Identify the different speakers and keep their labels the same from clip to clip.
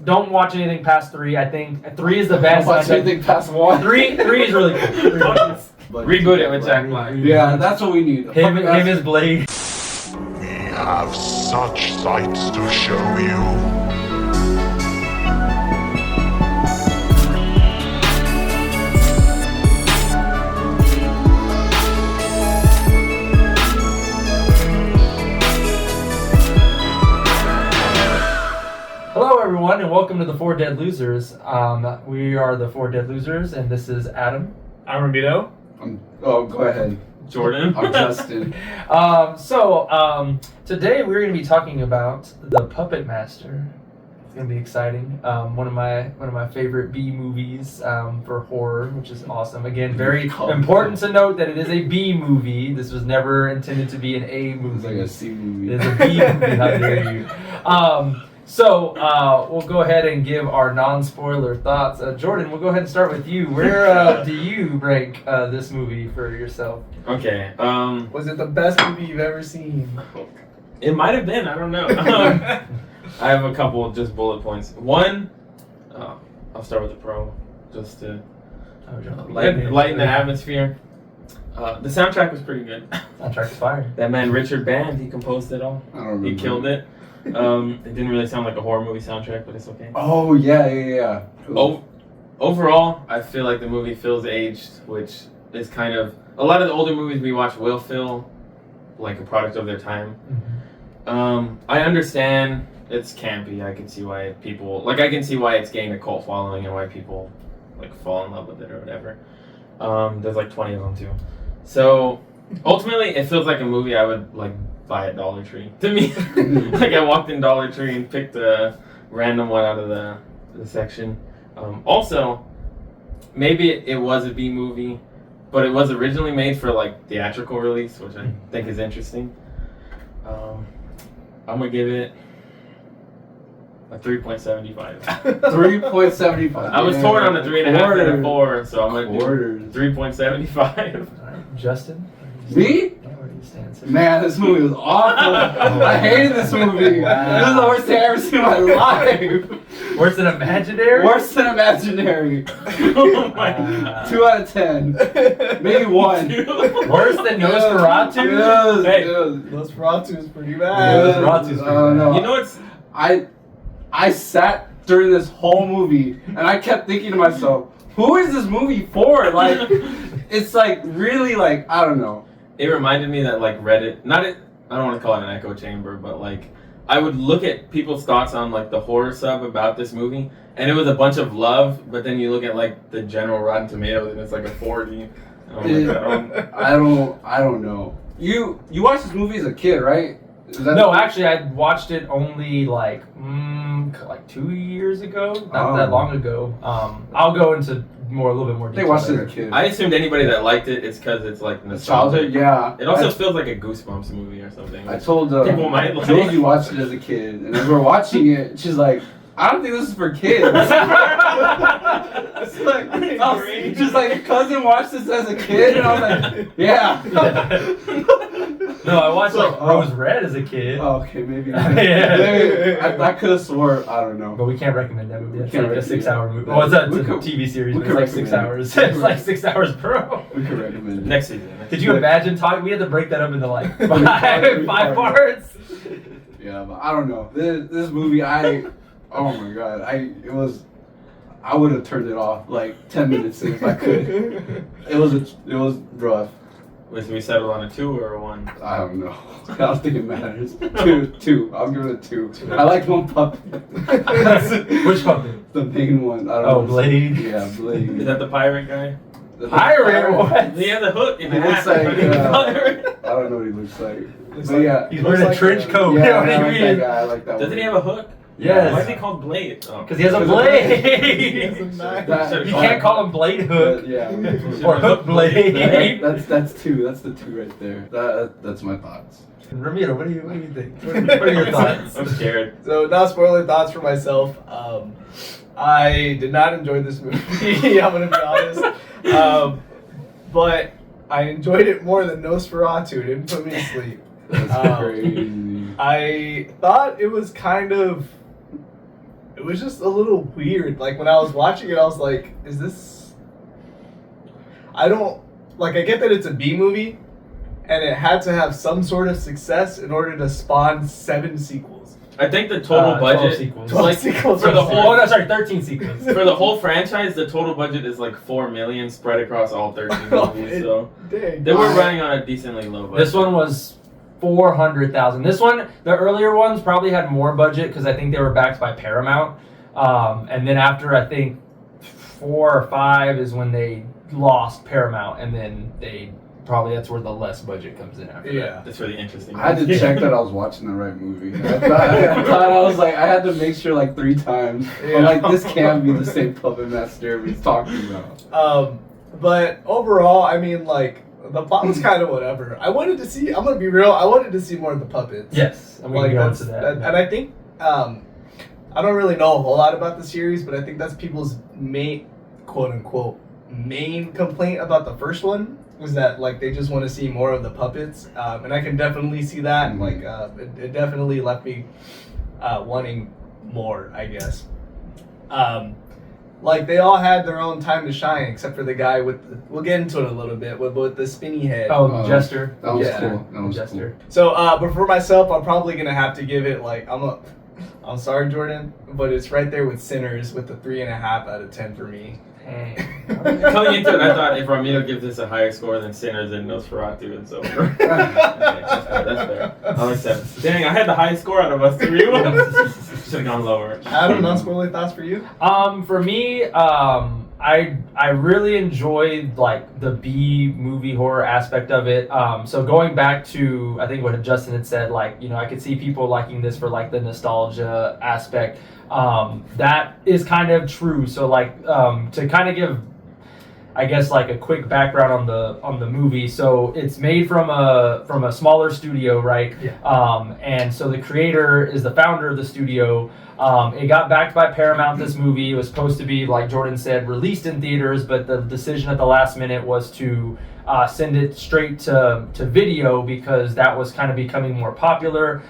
Speaker 1: don't watch anything past 3. I think 3 is the best.
Speaker 2: Don't watch anything past 1.
Speaker 1: 3 is really good.
Speaker 3: Reboot it with Jack Black.
Speaker 2: Yeah, that's what we need.
Speaker 1: Him as Blade.
Speaker 4: We have such sights to show you.
Speaker 1: Hello everyone and welcome to the Four Dead Losers. We are the Four Dead Losers and this is Adam.
Speaker 5: I'm Ramiro.
Speaker 2: Go ahead.
Speaker 3: Jordan.
Speaker 2: I'm Justin.
Speaker 1: Today we're going to be talking about the Puppetmaster. It's going to be exciting. One of my favorite B movies for horror, which is awesome. Again, very important to note that it is a B movie. This was never intended to be an A movie.
Speaker 2: It's like a C movie.
Speaker 1: It is a B movie. How dare you? So we'll go ahead and give our non-spoiler thoughts. Jordan, we'll go ahead and start with you. Where do you rank this movie for yourself?
Speaker 3: Okay.
Speaker 5: Was it the best movie you've ever seen?
Speaker 3: It might have been. I don't know. I have a couple of just bullet points. One, I'll start with the pro, just to lighten the atmosphere. The soundtrack was pretty good.
Speaker 1: Soundtrack's fire.
Speaker 3: That man Richard Band, he composed it all.
Speaker 2: I don't remember.
Speaker 3: He killed it. It didn't really sound like a horror movie soundtrack, but it's okay.
Speaker 2: Oh, yeah.
Speaker 3: Overall, I feel like the movie feels aged, which is kind of... A lot of the older movies we watch will feel like a product of their time.
Speaker 1: Mm-hmm.
Speaker 3: I understand it's campy. I can see why people... Like, I can see why it's gained a cult following and why people, like, fall in love with it or whatever. There's, like, 20 of them, too. So, ultimately, it feels like a movie I would, like, buy at Dollar Tree. To me, like I walked in Dollar Tree and picked a random one out of the section. Also, maybe it was a B movie, but it was originally made for like theatrical release, which I think is interesting. I'm gonna give it a 3.75.
Speaker 2: 3.75.
Speaker 3: I was torn on a 3.5 and a 4, so I'm gonna do 3.75.
Speaker 1: All right, Justin?
Speaker 2: Me? Man, this movie was awful. I hated this movie. This is the worst thing I've ever seen in my life.
Speaker 1: Worse than Imaginary?
Speaker 2: Worse than Imaginary.
Speaker 3: Oh my God.
Speaker 2: 2 out of 10. Maybe 1.
Speaker 1: Worse than Nosferatu?
Speaker 3: Hey.
Speaker 5: Nosferatu is pretty bad.
Speaker 1: Nosferatu's pretty
Speaker 2: no.
Speaker 3: You know what's...
Speaker 2: I sat during this whole movie and I kept thinking to myself, who is this movie for? Like, it's like really like, I don't know.
Speaker 3: It reminded me that like Reddit, I don't want to call it an echo chamber, but like I would look at people's thoughts on like the horror sub about this movie, and it was a bunch of love, but then you look at like the general Rotten Tomatoes and it's like a 40. And I'm like,
Speaker 2: I don't know. You watched this movie as a kid, right?
Speaker 1: No, actually, I watched it only like 2 years ago. Not that long ago. I'll go into a little bit more detail.
Speaker 2: They watched it
Speaker 1: later.
Speaker 2: as a kid.
Speaker 3: I assumed anybody that liked it, it's because it's like
Speaker 2: Childhood, yeah.
Speaker 3: It also feels like a Goosebumps movie or something.
Speaker 2: I told
Speaker 3: people might like
Speaker 2: Josie watched it as a kid, and as we're watching it, she's like, I don't think this is for kids. It's like, just like your cousin watched this as a kid, and I was like, yeah.
Speaker 1: No, I watched like Rose Red as a kid.
Speaker 2: Oh, okay, maybe.
Speaker 1: Yeah.
Speaker 2: I could have swore, I don't know.
Speaker 1: But we can't recommend that movie. It's
Speaker 2: Can't
Speaker 1: like a
Speaker 2: recommend
Speaker 1: 6-hour
Speaker 2: it.
Speaker 1: movie. Well, it's a
Speaker 2: We could-
Speaker 1: TV series,
Speaker 2: we
Speaker 1: but it's
Speaker 2: could
Speaker 1: like 6
Speaker 2: recommend
Speaker 1: hours.
Speaker 2: it.
Speaker 1: It's like 6 hours, bro.
Speaker 2: We could recommend it.
Speaker 3: next season.
Speaker 1: Did you imagine talking? We had to break that up into like five parts.
Speaker 2: Yeah, but I don't know. This movie, oh my god, I would have turned it off like 10 minutes in if I could. It was rough.
Speaker 3: Was we settled on a 2 or a 1?
Speaker 2: I don't know. I don't think it matters. Two. I'll give it a 2. I like one puppet.
Speaker 1: Which puppet?
Speaker 2: The main one. I don't know.
Speaker 1: Blade.
Speaker 2: Yeah, Blade.
Speaker 3: Is that the pirate guy?
Speaker 1: Pirate? What?
Speaker 3: He has a hook in
Speaker 2: He
Speaker 3: the
Speaker 2: looks
Speaker 3: hat.
Speaker 2: like, I don't know what he looks like. But yeah.
Speaker 1: He's wearing a trench coat.
Speaker 2: Yeah,
Speaker 1: You know what
Speaker 2: I
Speaker 1: I
Speaker 2: like that
Speaker 1: mean?
Speaker 2: guy. I like that one.
Speaker 3: Doesn't he have a hook?
Speaker 1: Yes.
Speaker 3: Why is he called Blade?
Speaker 1: Because he has a blade. You can't call him Blade Hook.
Speaker 2: Yeah.
Speaker 1: Or Hook Blade.
Speaker 2: That's 2. That's the 2 right there. That's my thoughts.
Speaker 1: Ramiro, what do you think? What are your thoughts?
Speaker 3: I'm scared.
Speaker 5: So, not spoiler thoughts for myself. I did not enjoy this movie. I'm gonna be honest. But I enjoyed it more than Nosferatu. It didn't put me to sleep.
Speaker 2: That's crazy.
Speaker 5: I thought it was kind of it was just a little weird. Like when I was watching it, I was like, is this? I don't like. I get that it's a B movie, and it had to have some sort of success in order to spawn 7 sequels.
Speaker 3: I think the total
Speaker 1: 12
Speaker 3: budget,
Speaker 1: sequels.
Speaker 5: 12
Speaker 3: like
Speaker 5: sequels.
Speaker 3: for the whole,
Speaker 1: 13 sequels.
Speaker 3: for the whole franchise, the total budget is like $4 million spread across all 13 movies. So
Speaker 5: Dang.
Speaker 3: they were running on a decently low budget.
Speaker 1: This one was 400,000. This one, the earlier ones probably had more budget because I think they were backed by Paramount. And then after I think 4 or 5 is when they lost Paramount, and then they probably that's where the less budget comes in after.
Speaker 5: Yeah.
Speaker 3: That's really interesting.
Speaker 2: I had to check that I was watching the right movie. I thought I was like, I had to make sure like 3 times. I'm like, this can't be the same puppet master he's talking about.
Speaker 5: But overall, I mean, like the plot was kind of whatever. I wanted to see. I'm gonna be real. I wanted to see more of the puppets.
Speaker 1: Yes, I'm
Speaker 5: Like
Speaker 1: going to go
Speaker 5: that's,
Speaker 1: into that.
Speaker 5: and I think I don't really know a whole lot about the series, but I think that's people's main, quote unquote, main complaint about the first one was that like they just want to see more of the puppets, and I can definitely see that.
Speaker 2: Mhm.
Speaker 5: Like it definitely left me wanting more, I guess. Like they all had their own time to shine, except for the guy with the, we'll get into it a little bit with the spinny head.
Speaker 1: Oh, Jester.
Speaker 2: That was
Speaker 5: Yeah.
Speaker 2: cool. That was
Speaker 1: Jester.
Speaker 2: cool.
Speaker 5: So, but for myself, I'm probably gonna have to give it like I'm sorry, Jordan, but it's right there with Sinners with the 3.5 out of 10 for me.
Speaker 3: Coming into it, I thought if Ramiro gives this a higher score than Sinners and Nosferatu, it's over. Okay, that's fair. I'll accept. Dang, I had the highest score out of us 3. Should have gone lower.
Speaker 5: Adam, non-spoiler thoughts for you?
Speaker 1: For me, I really enjoyed like the B movie horror aspect of it. So going back to I think what Justin had said, like I could see people liking this for like the nostalgia aspect. That is kind of true. So like to kind of give, I guess like a quick background on the movie. So it's made from a smaller studio, right?
Speaker 5: Yeah.
Speaker 1: And so the creator is the founder of the studio. It got backed by Paramount. This movie was supposed to be, like Jordan said, released in theaters, but the decision at the last minute was to send it straight to video because that was kind of becoming more popular.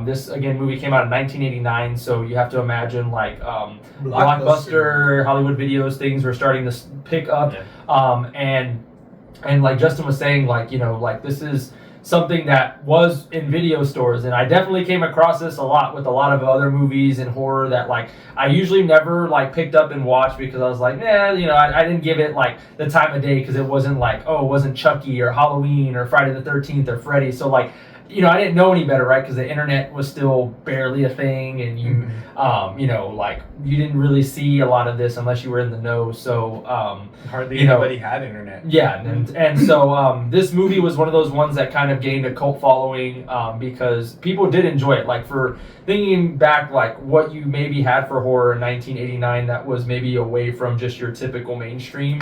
Speaker 1: This movie came out in 1989, so you have to imagine like Blockbuster, Hollywood Videos, things were starting to pick up. Yeah. And like Justin was saying, like like this is something that was in video stores, and I definitely came across this a lot with a lot of other movies and horror that like I usually never like picked up and watched because I was like, I didn't give it like the time of day because it wasn't like it wasn't Chucky or Halloween or Friday the 13th or Freddy, so like I didn't know any better, right? Because the internet was still barely a thing, and you like you didn't really see a lot of this unless you were in the know. So
Speaker 5: hardly anybody had internet.
Speaker 1: Yeah, and so this movie was one of those ones that kind of gained a cult following because people did enjoy it. Like for thinking back, like what you maybe had for horror in 1989 that was maybe away from just your typical mainstream.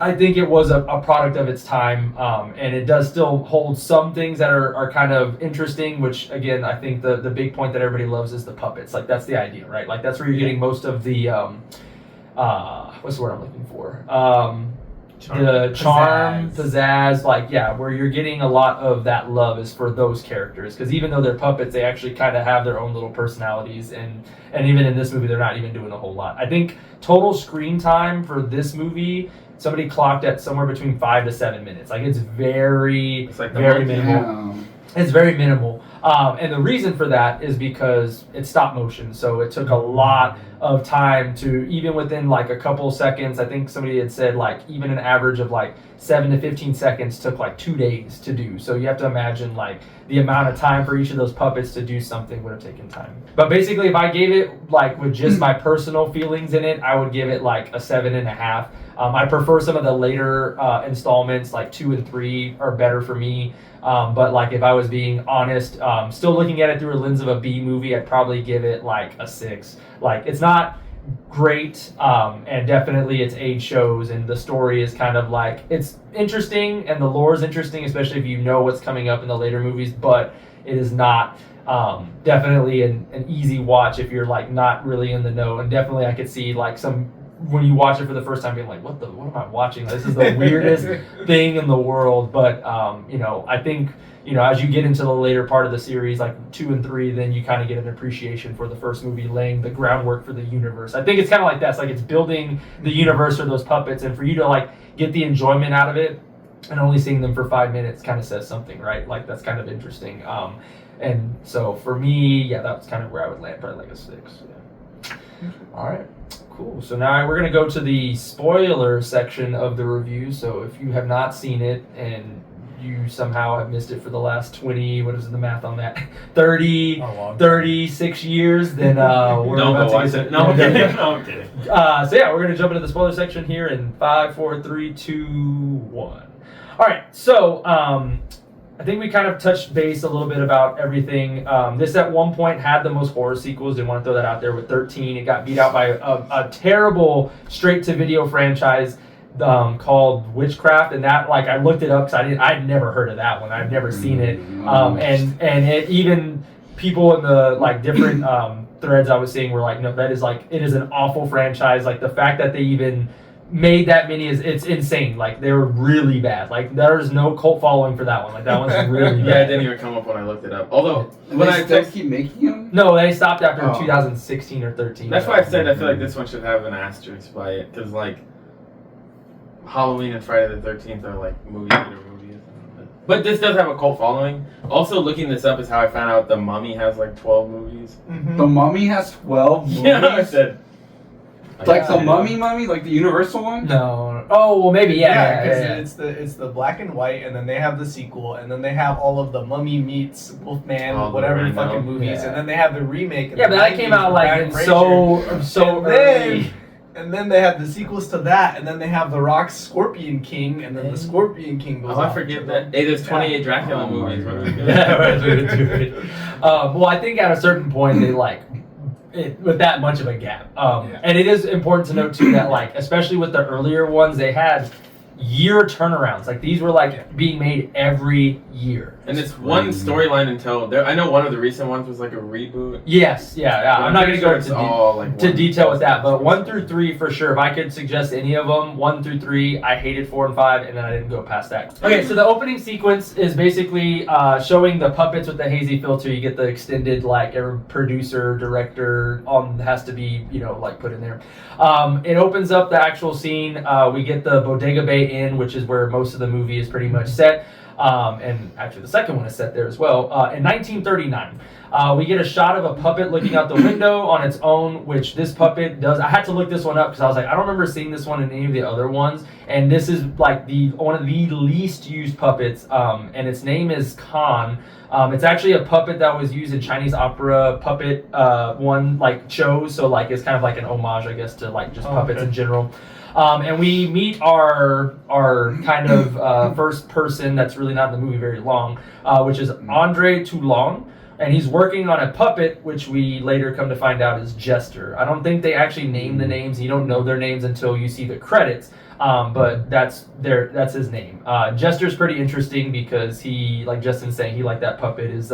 Speaker 1: I think it was a product of its time, and it does still hold some things that are kind of interesting, which, again, I think the big point that everybody loves is the puppets. Like, that's the idea, right? Like, that's where you're getting most of the, what's the word I'm looking for? The charm, pizzazz, like, yeah, where you're getting a lot of that love is for those characters. Because even though they're puppets, they actually kind of have their own little personalities, and even in this movie, they're not even doing a whole lot. I think total screen time for this movie, somebody clocked at somewhere between 5 to 7 minutes. Like it's very minimal. It's very minimal. And the reason for that is because it's stop motion. So it took a lot of time to, even within like a couple seconds, I think somebody had said like even an average of like 7 to 15 seconds took like 2 days to do. So you have to imagine like the amount of time for each of those puppets to do something would have taken time. But basically if I gave it like with just my personal feelings in it, I would give it like a 7.5. I prefer some of the later installments, like 2 and 3 are better for me. But like if I was being honest, still looking at it through a lens of a B movie, I'd probably give it like a 6. Like it's not great, and definitely its age shows, and the story is kind of like it's interesting and the lore is interesting, especially if you know what's coming up in the later movies. But it is not definitely an easy watch if you're like not really in the know. And definitely I could see like some when you watch it for the first time, being like, what am I watching? This is the weirdest thing in the world. But I think as you get into the later part of the series, like 2 and 3, then you kind of get an appreciation for the first movie, laying the groundwork for the universe. I think it's kind of like that. It's like it's building the universe for those puppets, and for you to like get the enjoyment out of it, and only seeing them for 5 minutes kind of says something, right? Like that's kind of interesting. And so for me, yeah, that's kind of where I would land, probably like a 6. Yeah. All right. Cool. So now we're going to go to the spoiler section of the review. So if you have not seen it and you somehow have missed it for the last 20, what is the math on that? 36 years, then we're about to get to...
Speaker 3: No, I'm kidding. No, I'm kidding.
Speaker 1: So yeah, we're going to jump into the spoiler section here in 5, 4, 3, 2, 1. All right. So I think we kind of touched base a little bit about everything. This at one point had the most horror sequels. Didn't want to throw that out there with 13. It got beat out by a terrible straight-to-video franchise called Witchcraft, and that, like, I looked it up because I'd never heard of that one. I'd never seen it. And it, even people in the like different threads I was seeing were like, no, that is like, it is an awful franchise. Like the fact that they even made that many it's insane. Like they were really bad. Like there's no cult following for that one. Like that one's really bad.
Speaker 3: Yeah, it didn't even come up when I looked it up. Although
Speaker 2: when I still keep making them.
Speaker 1: No, they stopped after 2016 or 13.
Speaker 3: That's why I said I feel like this one should have an asterisk by it, because like Halloween and Friday the 13th are like movie theater movies. But this does have a cult following. Also, looking this up is how I found out The Mummy has like 12 movies.
Speaker 2: Mm-hmm. The Mummy has 12 movies?
Speaker 3: Yeah, I said.
Speaker 2: Like the Mummy, like the Universal one?
Speaker 1: No. Oh, well, maybe, yeah.
Speaker 5: Because it's the black and white, and then they have the sequel, and then they have all of the Mummy meets Wolfman, whatever fucking movies, and then they have the remake.
Speaker 1: Yeah, but that came out like so early.
Speaker 5: And then they have the sequels to that, and then they have The Rock's Scorpion King, and then the Scorpion King goes.
Speaker 3: Oh, I forget that. Hey, there's 28 Dracula movies.
Speaker 1: Well, I think at a certain point they like it with that much of a gap. And it is important to note too that like, especially with the earlier ones, they had year turnarounds. Like these were like being made every year.
Speaker 3: And it's one storyline until I know one of the recent ones was like a reboot.
Speaker 1: Yes, yeah. I'm not going to go into detail with that, but 1 through 3 for sure. If I could suggest any of them, 1 through 3, I hated 4 and 5, and then I didn't go past that. Okay, so the opening sequence is basically showing the puppets with the hazy filter. You get the extended, like, every producer, director has to be, like put in there. It opens up the actual scene. We get the Bodega Bay Inn, which is where most of the movie is pretty much set. And actually the second one is set there as well. In 1939, we get a shot of a puppet looking out the window on its own, which this puppet does. I had to look this one up because I was like, I don't remember seeing this one in any of the other ones. And this is like one of the least used puppets. And its name is Khan. It's actually a puppet that was used in Chinese opera puppet shows. So like it's kind of like an homage, I guess, to like just puppets in general. And we meet our kind of first person that's really not in the movie very long, which is Andre Toulon. And he's working on a puppet, which we later come to find out is Jester. I don't think they actually name the names. You don't know their names until you see the credits. But that's his name. Jester's pretty interesting because he, like Justin's saying, he like that puppet is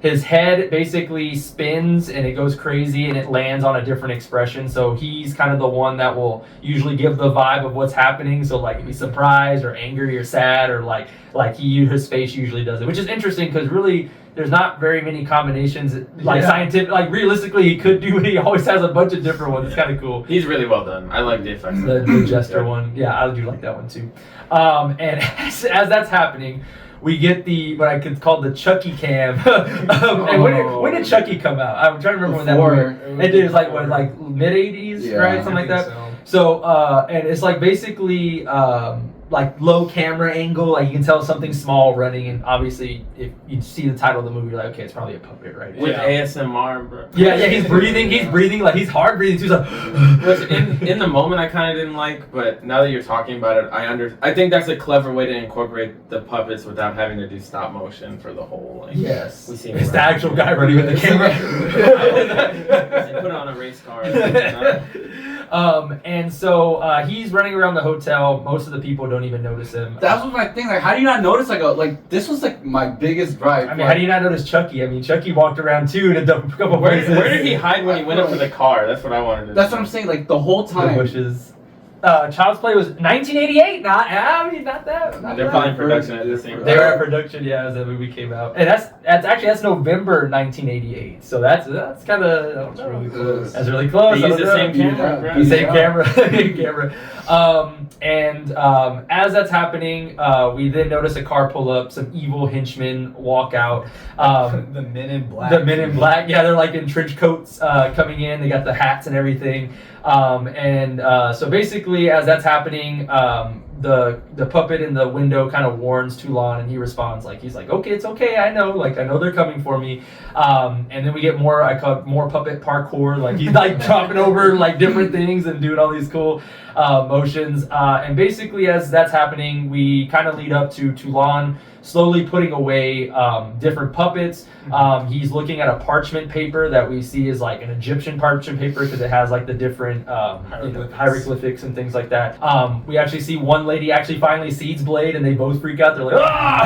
Speaker 1: his head basically spins and it goes crazy and it lands on a different expression. So he's kind of the one that will usually give the vibe of what's happening. So like if he's surprised or angry or sad or like his face usually does it, which is interesting because really there's not very many combinations scientific. Like realistically, he could do it. He always has a bunch of different ones. It's kind of cool.
Speaker 3: He's really well done. I like the effects.
Speaker 1: The Jester one, yeah, I do like that one too. And as that's happening, we get what I could call the Chucky cam. And when did Chucky come out? I'm trying to remember when that movie. It was like mid '80s, right? Something like that. So and it's like basically like low camera angle, like you can tell something small running, and obviously if you see the title of the movie, you're like, okay, it's probably a puppet, right?
Speaker 3: With ASMR, bro.
Speaker 1: Yeah, he's breathing, like he's hard breathing too.
Speaker 3: Which in the moment I kind of didn't like, but now that you're talking about it, I think that's a clever way to incorporate the puppets without having to do stop motion for the whole. Like,
Speaker 1: yes,
Speaker 3: we see him
Speaker 1: it's the actual guy running with the camera.
Speaker 3: They put it on a race car.
Speaker 1: And so he's running around the hotel. Most of the people don't even notice him.
Speaker 2: That was my thing. Like, how do you not notice? Like this was like my biggest gripe.
Speaker 1: I mean, how do you not notice Chucky? I mean, Chucky walked around too in a couple places.
Speaker 3: Where did he hide when he went up to the car? That's what I wanted to know.
Speaker 2: That's what I'm saying. Like the whole
Speaker 1: The
Speaker 2: time.
Speaker 1: bushes. Child's Play was 1988. Not that.
Speaker 3: They're probably in production at the same time.
Speaker 1: They were in production, yeah, as that movie came out, and that's November 1988. So that's kind of
Speaker 2: really close.
Speaker 1: That's really close.
Speaker 3: They
Speaker 1: I
Speaker 3: use
Speaker 1: don't
Speaker 3: the
Speaker 1: know.
Speaker 3: same camera.
Speaker 2: Yeah.
Speaker 1: The same
Speaker 2: Yeah.
Speaker 1: camera. As that's happening, we then notice a car pull up. Some evil henchmen walk out.
Speaker 5: The Men in Black.
Speaker 1: The Men in Black, yeah, they're like in trench coats coming in. They got the hats and everything. So basically, as that's happening, the puppet in the window kind of warns Toulon, and he responds he's like, okay, it's okay, I know they're coming for me. And then we get more puppet parkour, like he's like dropping over like different things and doing all these cool motions. And basically, as that's happening, we kind of lead up to Toulon slowly putting away different puppets. He's looking at a parchment paper that we see is like an Egyptian parchment paper because it has like the different hieroglyphics and things like that. We actually see one lady actually finally sees Blade, and they both freak out. They're like, ah!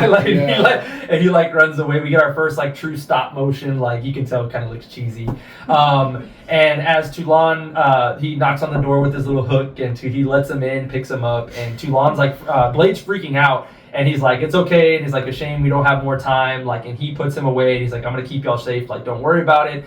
Speaker 1: And he runs away. We get our first like true stop motion. Like you can tell, it kind of looks cheesy. And as Toulon, he knocks on the door with his little hook, and he lets him in, picks him up, and Toulon's like, Blade's freaking out. And he's like, it's okay. And he's like, a shame we don't have more time. Like, and he puts him away. And he's like, I'm gonna keep y'all safe. Like, don't worry about it.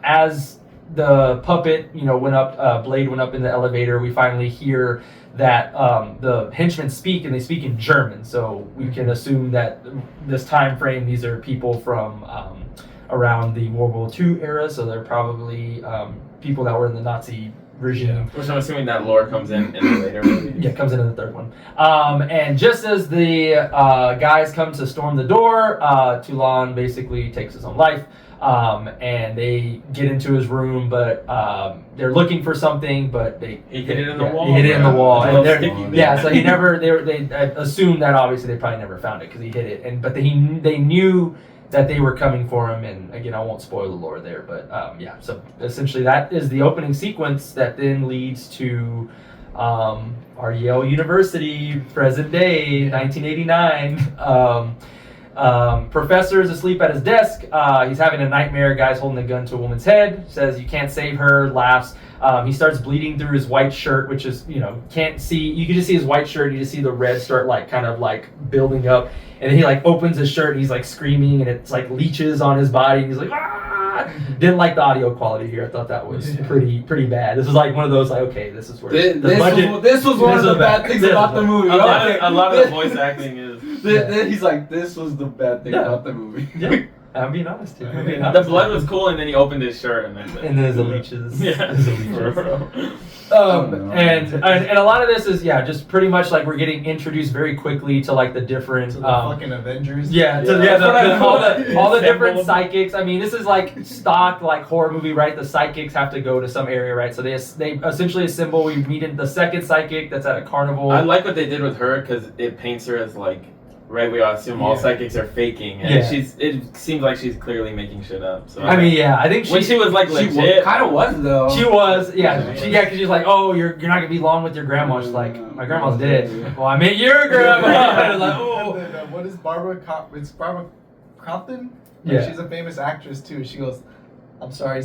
Speaker 1: As the puppet, went up, Blade went up in the elevator. We finally hear that the henchmen speak, and they speak in German. So we can assume that this time frame, these are people from around the World War II era. So they're probably people that were in the Nazi regime.
Speaker 3: Which I'm assuming that lore comes in the later movie.
Speaker 1: Yeah, it comes in the third one. And just as the guys come to storm the door, Toulon basically takes his own life. And they get into his room, but they're looking for something, but
Speaker 3: He hit it in the wall.
Speaker 1: He hit it in the wall.
Speaker 3: It's a
Speaker 1: And
Speaker 3: little sticky.
Speaker 1: yeah, so they assumed that obviously they probably never found it because he hit it. But they knew that they were coming for him, and again, I won't spoil the lore there, but so essentially that is the opening sequence that then leads to our Yale University, present day, 1989. Professor is asleep at his desk. He's having a nightmare. Guy's holding a gun to a woman's head, says you can't save her, laughs. He starts bleeding through his white shirt, which is, can't see. You can just see his white shirt. You just see the red start kind of building up. And then he opens his shirt and he's screaming, and it's leeches on his body. And he's like, ah! Didn't like the audio quality here. I thought that was pretty bad. This was one of those okay, this is where the budget.
Speaker 2: This was one of the bad things about the movie.
Speaker 3: A lot of the voice acting is.
Speaker 2: He's like, this was the bad thing about the movie.
Speaker 1: Yeah. I'm being honest here.
Speaker 3: The blood was cool, and then he opened his shirt, and that's it.
Speaker 1: And there's the leeches.
Speaker 3: Yeah.
Speaker 1: There's the leeches. And a lot of this is just pretty much we're getting introduced very quickly to the different
Speaker 5: fucking Avengers.
Speaker 1: All the different psychics. I mean, this is stock horror movie, right? The psychics have to go to some area, right? So they essentially assemble. We meet in the second psychic that's at a carnival.
Speaker 3: I like what they did with her because it paints her as right, we all assume all psychics are faking, and it seems like she's clearly making shit up. So
Speaker 1: I think
Speaker 3: when she was legit,
Speaker 2: kind of was though.
Speaker 1: She was, because she's like, oh, you're not gonna be long with your grandma. She's like, my grandma's dead. Well, I met your grandma. I was like, oh.
Speaker 5: And then, what is Barbara? It's Barbara Compton.
Speaker 1: Yeah,
Speaker 5: she's a famous actress too. She goes, I'm sorry,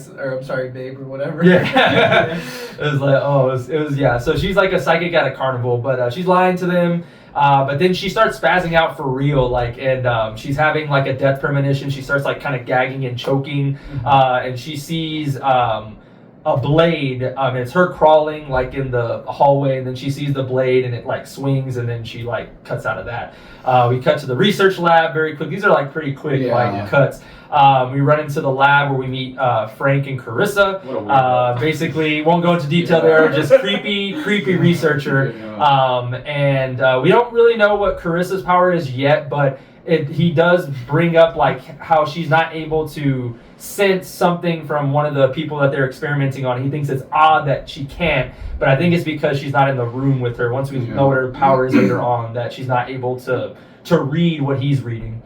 Speaker 5: babe, or whatever.
Speaker 1: Yeah, it was So she's a psychic at a carnival, but she's lying to them. But then she starts spazzing out for real, and she's having a death premonition. She starts kind of gagging and choking, and she sees a blade. It's her crawling in the hallway, and then she sees the blade, and it swings, and then she cuts out of that. We cut to the research lab very quick. These are pretty quick cuts. We run into the lab where we meet Frank and Carissa. Basically, won't go into detail there. Just creepy researcher. And we don't really know what Carissa's power is yet, but he does bring up how she's not able to sense something from one of the people that they're experimenting on. He thinks it's odd that she can't, but I think it's because she's not in the room with her. Once we know what her power is later on, that she's not able to read what he's reading.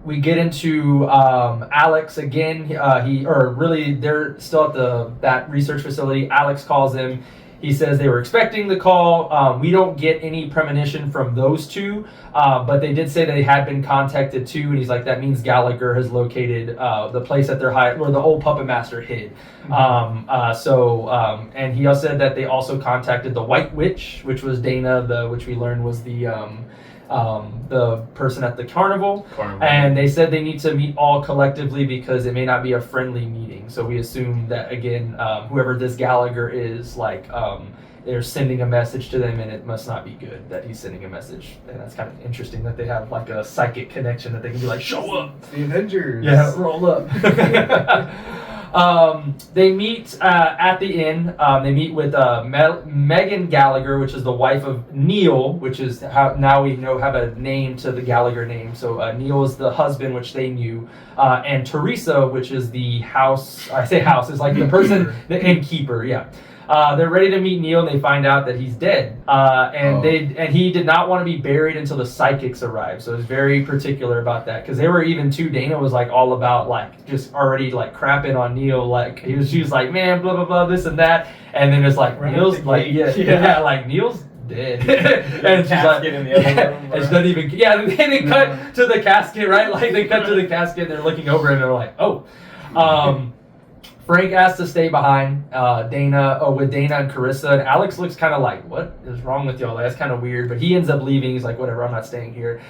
Speaker 1: we get into Alex again. They're still at that research facility. Alex calls him. He says they were expecting the call. We don't get any premonition from those two, but they did say they had been contacted too. And he's like, that means Gallagher has located the place that they're where the old puppet master hid. And he also said that they also contacted the White Witch, which was Dana, which we learned was the person at the carnival. And they said they need to meet all collectively because it may not be a friendly meeting. So we assume that again, whoever this Gallagher is, they're sending a message to them, and it must not be good that he's sending a message. And that's kind of interesting that they have like a psychic connection that they can be like, show up,
Speaker 5: it's the Avengers.
Speaker 1: Yeah, roll up. They meet at the inn. They meet with Megan Gallagher, which is the wife of Neil, which is how now we have a name to the Gallagher name. So Neil is the husband, which they knew, and Teresa, which is the house. I say house is like the person, the innkeeper. Yeah. They're ready to meet Neil, and they find out that he's dead. And he did not want to be buried until the psychics arrived. So it's very particular about that, because they were even too. Dana was like all about like just already like crapping on Neil. Like she was like, man, blah blah blah, this and that. And then it's like right Neil's like like Neil's dead. And she's like, in the other room, it's not even. Yeah, they cut to the casket, right? Like they cut to the casket, and they're looking over, and they're like, oh. Frank asks to stay behind with Dana and Carissa, and Alex looks kind of like, what is wrong with y'all? That's kind of weird, but he ends up leaving. He's like, whatever, I'm not staying here.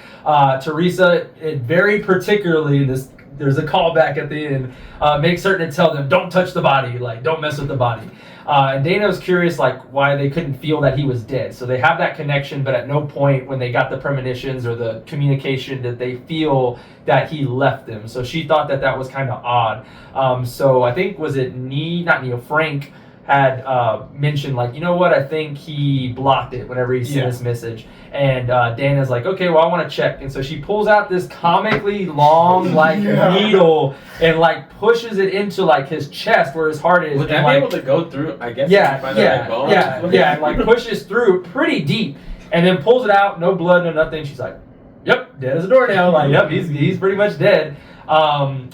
Speaker 1: Teresa, very particularly, there's a callback at the end, makes certain to tell them, don't touch the body, like, don't mess with the body. And Dana was curious, like, why they couldn't feel that he was dead. So they have that connection, but at no point when they got the premonitions or the communication did they feel that he left them. So she thought that was kind of odd. So I think, was it Frank had mentioned, like, you know what, I think he blocked it whenever he sent this message. And Dana's like, okay, well, I want to check. And so she pulls out this comically long, needle and, like, pushes it into, like, his chest where his heart is.
Speaker 3: Would that be able to go through, I guess?
Speaker 1: And, like, pushes through pretty deep and then pulls it out, no blood, no nothing. She's like, yep, dead as a doornail. Like, yep, he's pretty much dead.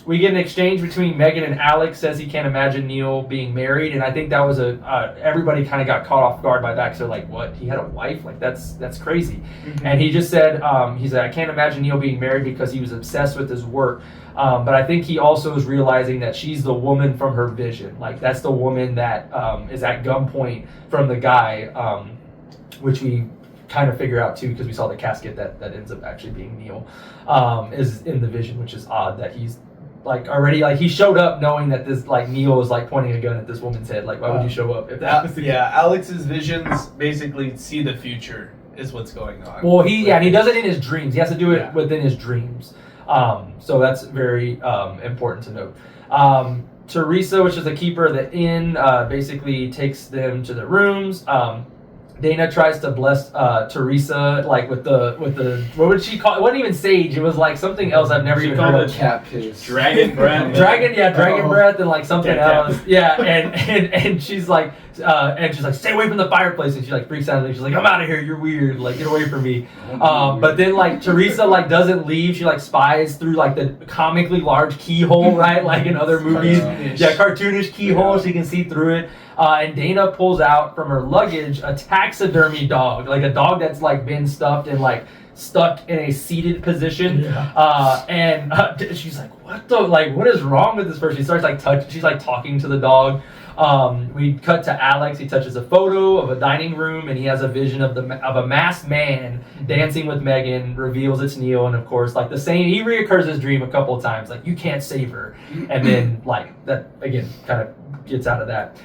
Speaker 1: We get an exchange between Megan and Alex. Says he can't imagine Neil being married, and I think that was everybody kind of got caught off guard by that, because they're like, what, he had a wife? Like, that's crazy. And he just said, I can't imagine Neil being married because he was obsessed with his work. But I think he also is realizing that she's the woman from her vision. Like, that's the woman that is at gunpoint from the guy, which we kind of figure out too, because we saw the casket that ends up actually being Neil, is in the vision, which is odd that he's like already, like, he showed up knowing that this, like, Neil is like pointing a gun at this woman's head. Like, why would you show up if that was the case?
Speaker 5: Alex's visions basically see the future is what's going on.
Speaker 1: Well, he does it in his dreams. He has to do it within his dreams. So that's very important to note. Teresa, which is the keeper of the inn, basically takes them to the rooms. Dana tries to bless Teresa, like with the what would she call it? It wasn't even sage. It was like something else I've never even heard of.
Speaker 2: Cat piss.
Speaker 3: Dragon breath.
Speaker 1: Dragon breath, and like something else. Yeah, and she's like, stay away from the fireplace, and she like freaks out, and she's like, I'm out of here. You're weird. Like, get away from me. But then like Teresa like doesn't leave. She like spies through like the comically large keyhole, right? Like in other movies. Cartoonish keyhole. She can see through it. And Dana pulls out from her luggage a taxidermy dog, like a dog that's like been stuffed and like stuck in a seated position. And she's like, what is wrong with this person? She starts like she's like talking to the dog. We cut to Alex. He touches a photo of a dining room, and he has a vision of a masked man dancing with Megan. Reveals it's Neil, and of course, like the same, he reoccurs his dream a couple of times, like, you can't save her, and then like that again kind of gets out of that.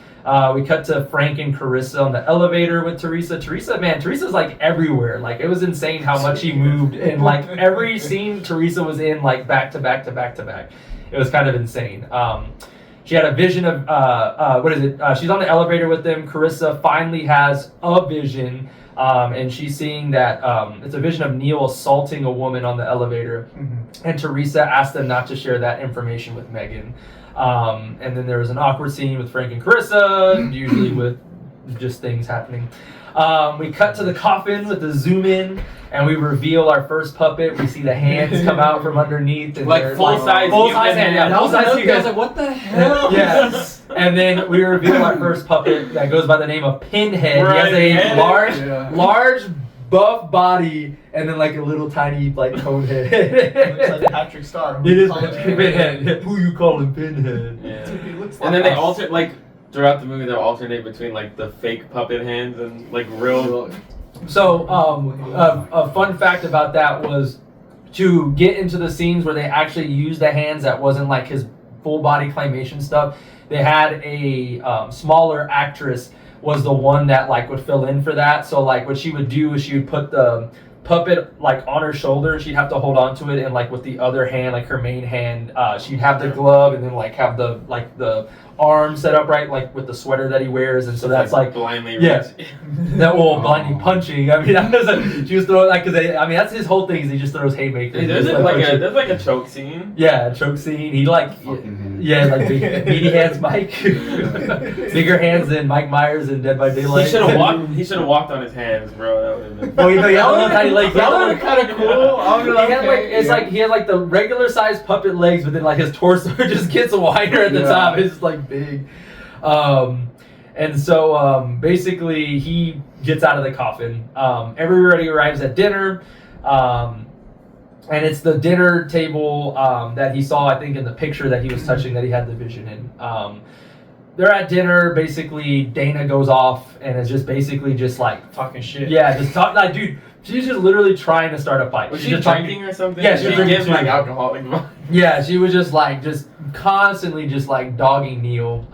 Speaker 1: We cut to Frank and Carissa on the elevator with Teresa. Teresa's like everywhere. Like, it was insane how much she moved, and like every scene Teresa was in, like back to back to back to back. It was kind of insane. She had a vision of she's on the elevator with them. Carissa finally has a vision, and she's seeing that it's a vision of Neil assaulting a woman on the elevator. And Teresa asked them not to share that information with Megan. And then there was an awkward scene with Frank and Carissa, usually with just things happening. We cut to the coffin with the zoom in, and we reveal our first puppet. We see the hands come out from underneath, and
Speaker 3: Like
Speaker 1: they're
Speaker 3: full-size
Speaker 1: full-size hand. Yeah,
Speaker 2: That was
Speaker 1: full-size
Speaker 2: another thing, I was
Speaker 1: hand.
Speaker 2: like, what the hell?
Speaker 1: Yes. And then we reveal our first puppet that goes by the name of Pinhead.
Speaker 3: Right.
Speaker 1: He has a
Speaker 2: Yeah.
Speaker 1: large buff body, and then like a little tiny like cone head.
Speaker 5: Looks like Patrick Star.
Speaker 1: It is
Speaker 5: Calling
Speaker 1: Pinhead. Who you calling Pinhead?
Speaker 3: Yeah.
Speaker 5: Dude, he looks
Speaker 3: And then they
Speaker 5: us.
Speaker 3: alternate, like, throughout the movie, they'll alternate between, like, the fake puppet hands and, like, real.
Speaker 1: So, a fun fact about that was to get into the scenes where they actually used the hands that wasn't like his full body claymation stuff. They had a smaller actress was the one that like would fill in for that. So like what she would do is she would put the puppet like on her shoulder. She'd have to hold on to it, and like with the other hand, like her main hand, she'd have the glove, and then like have the arm set up right, like with the sweater that he wears, and so that's like
Speaker 3: blindly.
Speaker 1: yeah.
Speaker 3: reach.
Speaker 1: that will blindly punching. I mean, that was she was throwing like because I mean that's his whole thing is he just throws haymakers.
Speaker 3: Hey, there's
Speaker 1: Just,
Speaker 3: like
Speaker 1: punching.
Speaker 3: there's like a choke scene.
Speaker 1: Yeah, a choke scene. He like
Speaker 2: Fucking hand.
Speaker 1: yeah, like meaty hands, Mike. Bigger hands than Mike Myers in Dead by Daylight.
Speaker 3: He should have walked. He should have walked on his hands, bro. That would have been.
Speaker 1: Well, you know, he had little tiny legs.
Speaker 2: That would've been kinda cool. I would've
Speaker 1: He
Speaker 2: been
Speaker 1: had
Speaker 2: okay,
Speaker 1: like it's
Speaker 2: yeah.
Speaker 1: like he had like the regular sized puppet legs, but then like his torso just gets wider at the
Speaker 2: Yeah.
Speaker 1: top. It's just like big. And so basically he gets out of the coffin. Everybody arrives at dinner. And it's the dinner table that he saw, I think, in the picture that he was touching that he had the vision in. They're at dinner. Basically, Dana goes off and is just basically just like
Speaker 5: talking shit.
Speaker 1: yeah, just talk like, dude. She's just literally trying to start a fight.
Speaker 3: Was
Speaker 1: She's
Speaker 3: she
Speaker 1: just trying-
Speaker 3: drinking or something?
Speaker 1: Yeah, she was
Speaker 3: She
Speaker 1: drinking
Speaker 3: gives
Speaker 1: too.
Speaker 3: like alcoholic.
Speaker 1: Yeah, she was just constantly just like dogging Neil.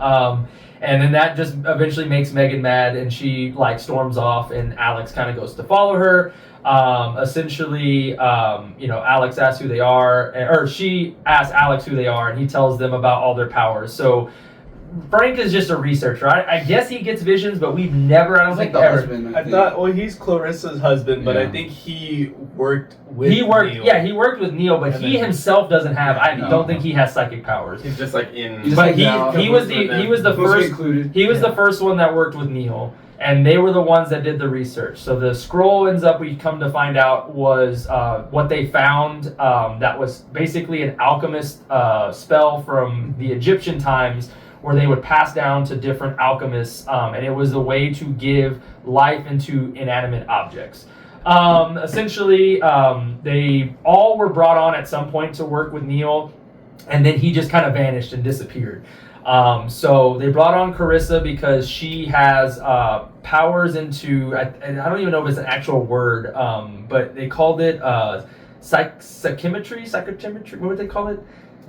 Speaker 1: And then that just eventually makes Megan mad, and she like storms off, and Alex kind of goes to follow her. Essentially, Alex asks who they are, or she asks Alex who they are, and he tells them about all their powers. So Frank is just a researcher. I guess he gets visions, but we've never, I don't think
Speaker 2: the
Speaker 1: ever.
Speaker 2: husband,
Speaker 5: I thought, well, he's Clarissa's husband, but
Speaker 2: Yeah.
Speaker 5: I think he worked with
Speaker 1: He worked,
Speaker 5: Neil.
Speaker 1: yeah, he worked with Neil, but
Speaker 5: And
Speaker 1: he
Speaker 5: then-
Speaker 1: himself doesn't have. I
Speaker 2: No.
Speaker 1: don't think he has psychic powers.
Speaker 3: He's just like in.
Speaker 2: Just
Speaker 1: But
Speaker 2: like
Speaker 1: he
Speaker 2: now,
Speaker 1: he was
Speaker 3: with them.
Speaker 1: he was the
Speaker 2: Supposed to be
Speaker 1: first
Speaker 2: included.
Speaker 1: he was the first one that worked with Neil, and they were the ones that did the research. So the scroll ends up, we come to find out, was what they found that was basically an alchemist spell from the Egyptian times, where they would pass down to different alchemists, and it was a way to give life into inanimate objects. Essentially, they all were brought on at some point to work with Neil, and then he just kind of vanished and disappeared. So they brought on Carissa because she has powers into, and I don't even know if it's an actual word, but they called it psychometry, what would they call it?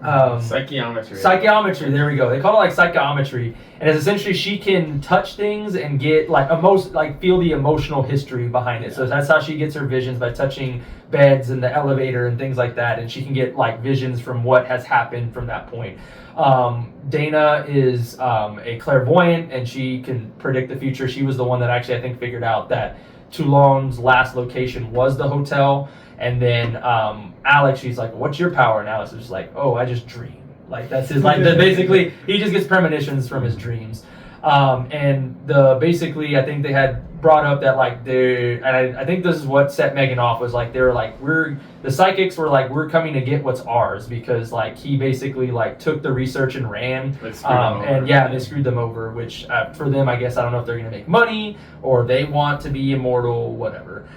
Speaker 3: Psychiometry.
Speaker 1: Psychiometry, there we go. They call it like psychiometry, and it's essentially she can touch things and get feel the emotional history behind it. So that's how she gets her visions, by touching beds and the elevator and things like that, and she can get like visions from what has happened from that point. Dana is a clairvoyant, and she can predict the future. She was the one that actually I think figured out that Toulon's last location was the hotel. And then Alex, she's like, "What's your power?" And Alex is just like, "Oh, I just dream." Like that's his basically he just gets premonitions from his dreams. And basically I think they had brought up that like I think this is what set Megan off, was like they were like, the psychics were like, we're coming to get what's ours, because like he basically like took the research and ran.
Speaker 3: They screwed them over.
Speaker 1: And yeah, they screwed them over, which for them, I guess, I don't know if they're gonna make money or they want to be immortal, whatever.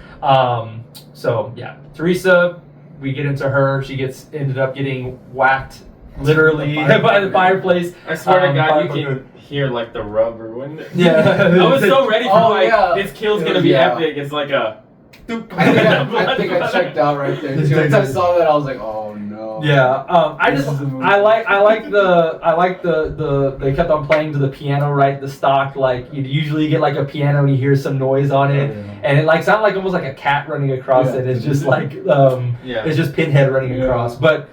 Speaker 1: So yeah, Teresa, we get into her. She ended up getting whacked literally by the fireplace.
Speaker 3: I swear to God, you
Speaker 1: Fireplace.
Speaker 3: can hear like the rubber, wouldn't it?
Speaker 1: Yeah.
Speaker 3: I was so ready for
Speaker 2: yeah.
Speaker 3: this kill's gonna be
Speaker 2: Yeah.
Speaker 3: epic. It's like a.
Speaker 2: I think I checked out right there too. Once I saw that, I was like, oh no.
Speaker 1: Yeah,
Speaker 2: This is the movie.
Speaker 1: I like the they kept on playing to the piano, right? The stock, like you usually get like a piano and you hear some noise on it, and it like sounded like almost like a cat running across
Speaker 2: Yeah.
Speaker 1: it. It's just like
Speaker 3: Yeah.
Speaker 1: it's just Pinhead running
Speaker 2: Yeah.
Speaker 1: across. But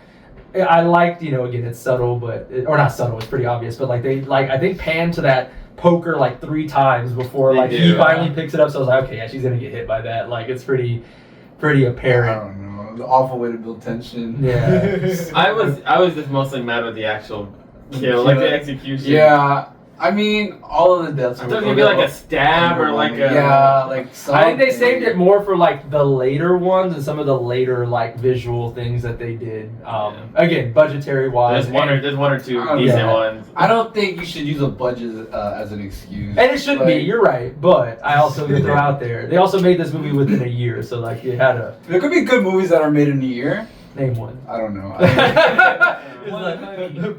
Speaker 1: I liked, again, it's subtle, or not subtle, it's pretty obvious, but like they I think pan to that poker like 3 times before
Speaker 3: They
Speaker 1: like
Speaker 3: do.
Speaker 1: he finally picks it up. So I was like, okay, yeah, she's gonna get hit by that. Like it's pretty
Speaker 2: I
Speaker 1: apparent.
Speaker 2: don't know. The awful way to build tension.
Speaker 1: Yeah.
Speaker 3: I was just mostly mad with the actual kill, like the execution.
Speaker 2: Yeah, I mean, all of the deaths.
Speaker 3: I thought it was gonna be like a stab or like a.
Speaker 2: Yeah, like something.
Speaker 1: I think they saved it more for like the later ones and some of the later like visual things that they did. Again, budgetary wise.
Speaker 3: There's one or two
Speaker 2: Oh,
Speaker 3: decent
Speaker 1: yeah.
Speaker 3: ones.
Speaker 2: I don't think you should use a budget as an excuse.
Speaker 1: And it shouldn't be,
Speaker 2: Like,
Speaker 1: you're right. But I also throw out there, they also made this movie within a year, so like you had to
Speaker 2: There could be good movies that are made in a year.
Speaker 1: name one.
Speaker 2: I don't know.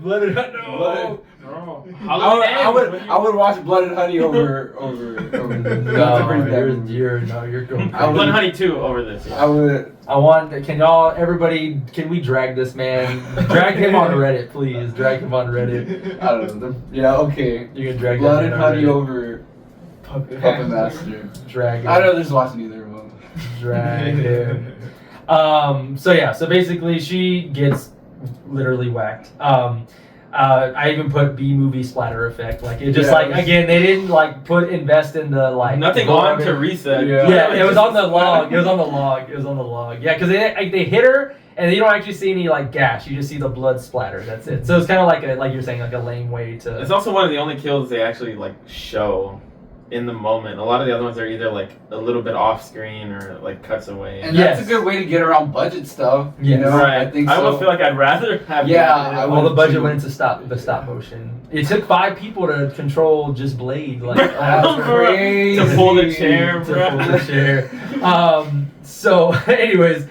Speaker 1: Blood and Honey. No.
Speaker 2: I would watch Blood and Honey over this. That's a pretty bad movie.
Speaker 1: You're going
Speaker 2: I would-
Speaker 3: Blood and Honey 2 over this.
Speaker 2: I would.
Speaker 1: Can we drag this man? Drag him on Reddit, please. Drag him on Reddit.
Speaker 2: I don't know. Yeah, okay.
Speaker 1: You can drag
Speaker 2: Blood
Speaker 1: that
Speaker 2: and
Speaker 1: man on
Speaker 2: Honey
Speaker 1: Reddit.
Speaker 2: over Puppetmaster.
Speaker 1: Drag him.
Speaker 2: I don't know. There's watching either one.
Speaker 1: Drag him. So basically she gets literally whacked. I even put B movie splatter effect. Like it just again they didn't like invest in the like
Speaker 3: Nothing
Speaker 1: blood
Speaker 3: on
Speaker 1: or-
Speaker 3: Teresa.
Speaker 1: Yeah, it was on the log. It was on the log. Yeah, because they hit her and you don't actually see any like gash. You just see the blood splatter. That's it. So it's kind of like you're saying like a lame way to.
Speaker 3: It's also one of the only kills they actually like show in the moment. A lot of the other ones are either like a little bit off screen or like cuts away.
Speaker 2: And that's a good way to get around budget stuff. You
Speaker 1: Yes.
Speaker 2: know,
Speaker 3: Right.
Speaker 2: I think
Speaker 3: I
Speaker 2: so.
Speaker 3: almost feel like I'd rather have.
Speaker 1: All the budget went into the stop motion. It took 5 people to control just Blade. Like that's crazy.
Speaker 3: To pull the chair,
Speaker 1: To
Speaker 3: bro.
Speaker 1: pull the chair. So, anyways,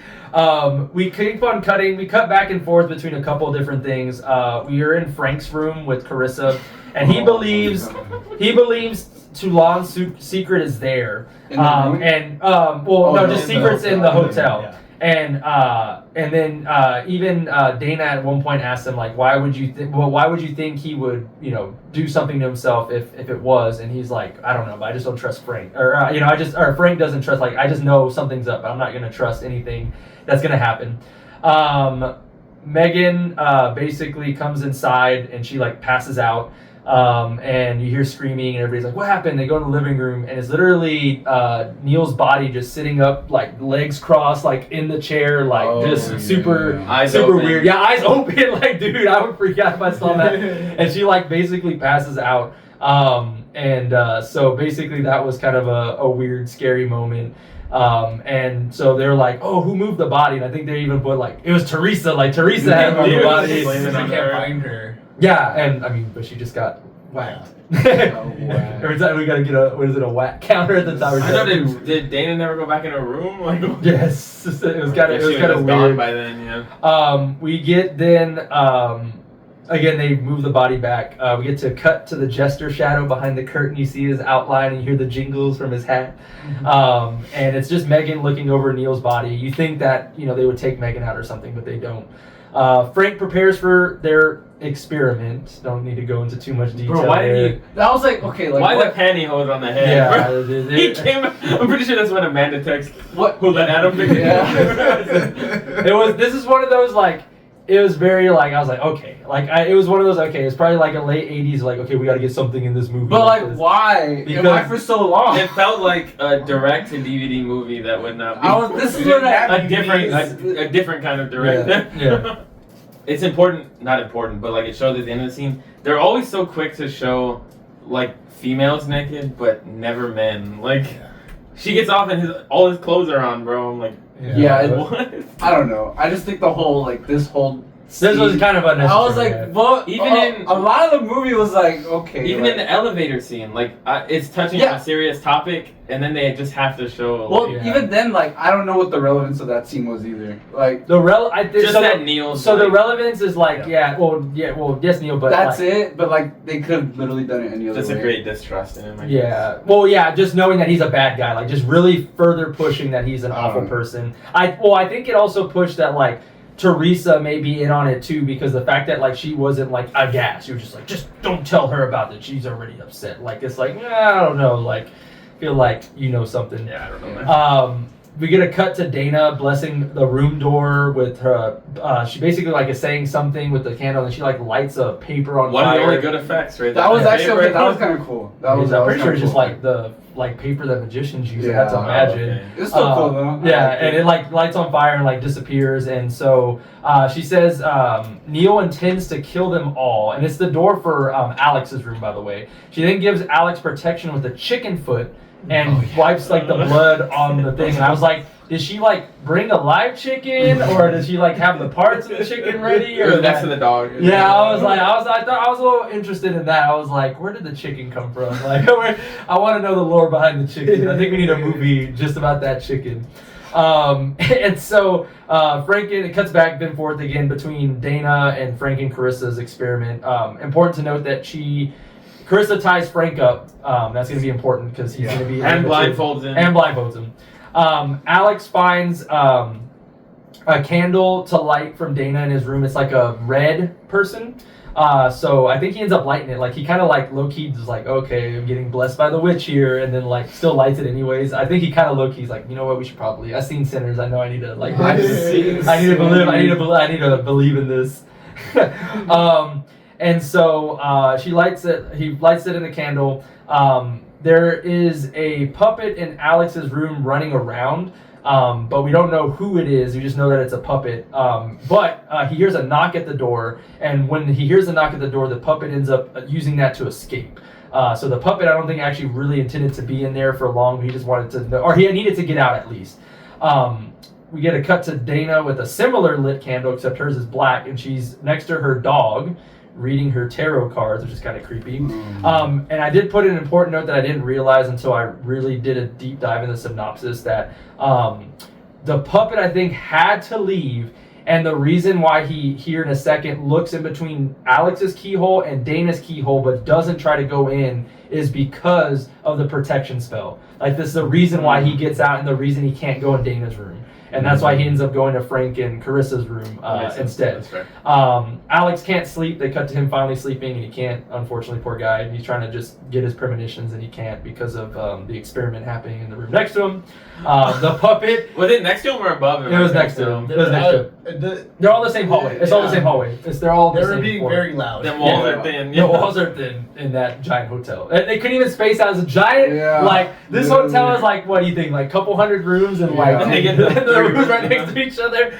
Speaker 1: we keep on cutting. We cut back and forth between a couple different things. We are in Frank's room with Carissa, and he believes Toulon's secret is there.
Speaker 2: In the room?
Speaker 1: Just secrets in the hotel.
Speaker 5: Yeah.
Speaker 1: And then even Dana at one point asked him like, why would you think he would do something to himself if it was? And he's like, I don't know, but I just don't trust Frank, or Frank doesn't trust. Like I just know something's up. But I'm not gonna trust anything that's gonna happen. Megan basically comes inside and she like passes out. And you hear screaming and everybody's like, what happened? They go in the living room and it's literally Neil's body just sitting up, like legs crossed, like in the chair, like super
Speaker 3: Eyes
Speaker 1: super
Speaker 3: open.
Speaker 1: weird. Yeah, eyes open. Like, dude, I would freak out if I saw that. And she like basically passes out. So basically that was kind of a weird, scary moment. And so they're like, oh, who moved the body? And I think they even put like, it was Teresa. Like Teresa had moved the body.
Speaker 3: Blame it
Speaker 5: I
Speaker 3: on
Speaker 5: can't
Speaker 3: her.
Speaker 5: find her.
Speaker 1: Yeah, and I mean, but she just got whacked.
Speaker 2: whack.
Speaker 1: Every time we gotta get a whack counter at the top.
Speaker 3: I know. Did Dana never go back in her room? Like,
Speaker 1: Yes, it was kind of
Speaker 3: gone
Speaker 1: weird.
Speaker 3: by then. Yeah.
Speaker 1: We get then again they move the body back. We get to cut to the jester shadow behind the curtain. You see his outline and you hear the jingles from his hat. And it's just Megan looking over Neil's body. You think that they would take Megan out or something, but they don't. Frank prepares for their experiment. Don't need to go into too much detail.
Speaker 3: Bro, why
Speaker 1: there.
Speaker 3: did he?
Speaker 2: That was like, okay, like
Speaker 3: Why
Speaker 2: what?
Speaker 3: the pantyhose on the head?
Speaker 1: Yeah,
Speaker 3: bro?
Speaker 1: they-
Speaker 3: He came. I'm pretty sure that's when Amanda texted.
Speaker 2: What?
Speaker 3: Who let Adam pick it?
Speaker 2: Yeah.
Speaker 1: This is one of those like it was very like I was like okay it was one of those okay it's probably like a late 80s like okay we got to get something in this movie.
Speaker 2: But like,
Speaker 1: this.
Speaker 2: why?
Speaker 1: Because-
Speaker 2: Why for so long?
Speaker 3: It felt like a direct to DVD movie that would not be.
Speaker 2: This is what
Speaker 3: a different kind of direct.
Speaker 1: Yeah.
Speaker 3: It's not important, but like it shows at the end of the scene. They're always so quick to show like females naked, but never men. Like she gets off and all his clothes are on, bro. I'm like, what?
Speaker 2: I don't know. I just think the whole this
Speaker 1: was kind of unnecessary.
Speaker 2: I was like, well,
Speaker 3: Even in-
Speaker 2: a lot of the movie was like, okay.
Speaker 3: Even in the elevator scene, like it's touching on a serious topic, and then they just have to show.
Speaker 2: Well,
Speaker 3: like,
Speaker 2: even then, like, I don't know what the relevance of that scene was either. Like,
Speaker 3: just that Neil.
Speaker 1: So the relevance is like yes Neil, but
Speaker 2: that's
Speaker 1: like,
Speaker 2: it. But like, they could have literally done it any other
Speaker 3: Just
Speaker 2: way.
Speaker 3: a great distrust in him. I guess.
Speaker 1: Yeah. Well, yeah. Just knowing that he's a bad guy, like just really further pushing that he's an awful person. I think it also pushed that like Teresa may be in on it too because the fact that like she wasn't like aghast, she was just like just don't tell her about it. She's already upset. Like it's like I don't know. Like feel like something.
Speaker 3: Yeah, I don't know.
Speaker 1: we get a cut to Dana blessing the room door with her. She basically like is saying something with the candle, and she like lights a paper on
Speaker 3: One
Speaker 1: fire.
Speaker 3: of the only good effects, right?
Speaker 2: That was
Speaker 3: there.
Speaker 2: actually okay, that was kind of cool.
Speaker 1: I'm pretty sure it's just
Speaker 2: cool.
Speaker 1: like the paper that magicians use.
Speaker 2: Yeah.
Speaker 1: I had to imagine.
Speaker 3: Okay.
Speaker 2: It's still cool though.
Speaker 1: Yeah, and it like lights on fire and like disappears, and so she says Neil intends to kill them all, and it's the door for Alex's room, by the way. She then gives Alex protection with a chicken foot and wipes like the blood on the thing, and I was like, did she like bring a live chicken, or does she like have the parts of the chicken ready,
Speaker 3: It
Speaker 1: or
Speaker 3: was next to the dog.
Speaker 1: Yeah, I thought I was a little interested in that. I was like, where did the chicken come from? Like, I want to know the lore behind the chicken. I think we need a movie just about that chicken. And so it cuts back and forth again between Dana and Frank and Carissa's experiment. Important to note that Carissa ties Frank up. That's going to be important because he's going to be
Speaker 3: and blindfolds him.
Speaker 1: And blindfolds him. Alex finds a candle to light from Dana in his room. It's like a red person. So I think he ends up lighting it. Like he kind of like low key is like, okay, I'm getting blessed by the witch here, and then like still lights it anyways. I think he kind of low key's like, you know what, we should probably. I've seen Sinners. I know I need to like. I need to believe in this. And so he lights it in the candle. There is a puppet in Alex's room running around, but we don't know who it is. We just know that it's a puppet. But he hears a knock at the door, and when he hears a knock at the door, the puppet ends up using that to escape. So the puppet, I don't think actually really intended to be in there for long. He just wanted to know, or he needed to get out at least. We get a cut to Dana with a similar lit candle, except hers is black, and she's next to her dog, reading her tarot cards, which is kind of creepy. And I did put an important note that I didn't realize until I really did a deep dive in the synopsis, that the puppet, I think, had to leave, and the reason why he, here in a second, looks in between Alex's keyhole and Dana's keyhole but doesn't try to go in is because of the protection spell. Like, this is the reason why he gets out and the reason he can't go in Dana's room. And that's why he ends up going to Frank and Carissa's room instead.
Speaker 3: That's fair.
Speaker 1: Alex can't sleep. They cut to him finally sleeping, and he can't, unfortunately, poor guy. He's trying to just get his premonitions, and he can't because of the experiment happening in the room next to him. The puppet...
Speaker 3: Was it next to him or above him?
Speaker 1: It was next to him. It was next to him. They're all the same hallway. It's all the same hallway. They're all the
Speaker 5: They
Speaker 1: same
Speaker 5: were being
Speaker 1: floor.
Speaker 5: very loud.
Speaker 3: The walls are thin.
Speaker 1: The walls are thin in that giant hotel. They couldn't even space out as a giant.
Speaker 2: Yeah,
Speaker 1: like this
Speaker 2: literally.
Speaker 1: hotel is like, what do you think? Like a couple hundred rooms and like
Speaker 2: Yeah.
Speaker 3: And they get
Speaker 1: the
Speaker 3: the
Speaker 1: rooms right next to each other.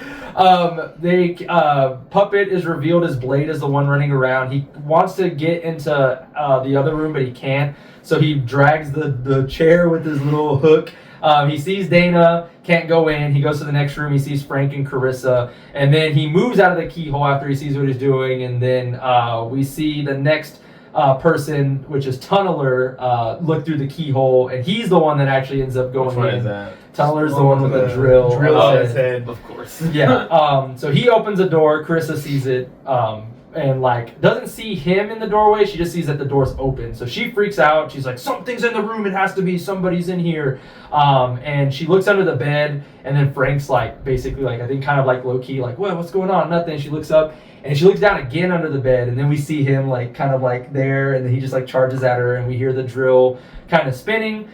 Speaker 1: Puppet is revealed as Blade is the one running around. He wants to get into the other room, but he can't. So he drags the chair with his little hook. He sees Dana, can't go in. He goes to the next room. He sees Frank and Carissa. And then he moves out of the keyhole after he sees what he's doing. And then we see the next person, which is Tunneler, look through the keyhole. And he's the one that actually ends up going
Speaker 3: Which one
Speaker 1: in.
Speaker 3: is that?
Speaker 1: Tunneler's the one with the drill.
Speaker 5: Drill
Speaker 1: on
Speaker 5: in
Speaker 1: his
Speaker 5: his
Speaker 1: head.
Speaker 5: head.
Speaker 3: Of course.
Speaker 1: Yeah. So he opens a door. Carissa sees it. And like doesn't see him in the doorway. She just sees that the door's open. So she freaks out. She's like, something's in the room. It has to be somebody's in here. And she looks under the bed. And then Frank's like basically like I think kind of like low key like what's going on? Nothing. She looks up and she looks down again under the bed. And then we see him like kind of like there. And then he just like charges at her. And we hear the drill kind of spinning.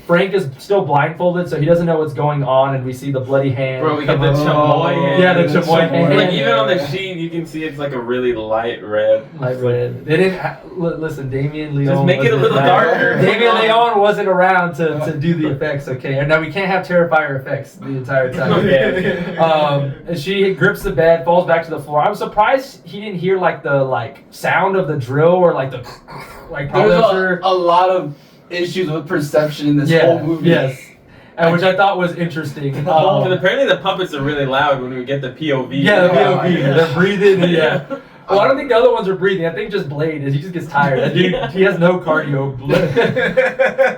Speaker 1: Frank is still blindfolded, so he doesn't know what's going on, and we see the bloody hand.
Speaker 3: Bro, we get
Speaker 1: come
Speaker 3: the
Speaker 1: up.
Speaker 3: chamoy hand.
Speaker 1: Yeah, the chamoy hand.
Speaker 3: Like even on the sheet, you can see it's like a really light red.
Speaker 1: Light red. They didn't listen. Damien Leone.
Speaker 3: Just make it a
Speaker 1: wasn't
Speaker 3: little
Speaker 1: around.
Speaker 3: darker.
Speaker 1: Damien Leone wasn't around to do the effects. Okay, and now we can't have terrifier effects the entire time.
Speaker 3: Okay.
Speaker 1: And she grips the bed, falls back to the floor. I'm surprised he didn't hear like the sound of the drill or like the like.
Speaker 2: There's a lot of issues with perception in this whole movie.
Speaker 1: Yes. And which I thought was interesting.
Speaker 3: Because apparently the puppets are really loud when we get the POV.
Speaker 1: Yeah, the POV.
Speaker 2: yeah.
Speaker 1: They're breathing. Yeah. Well, I don't think the other ones are breathing. I think just Blade is. He just gets tired. That dude, he has no cardio.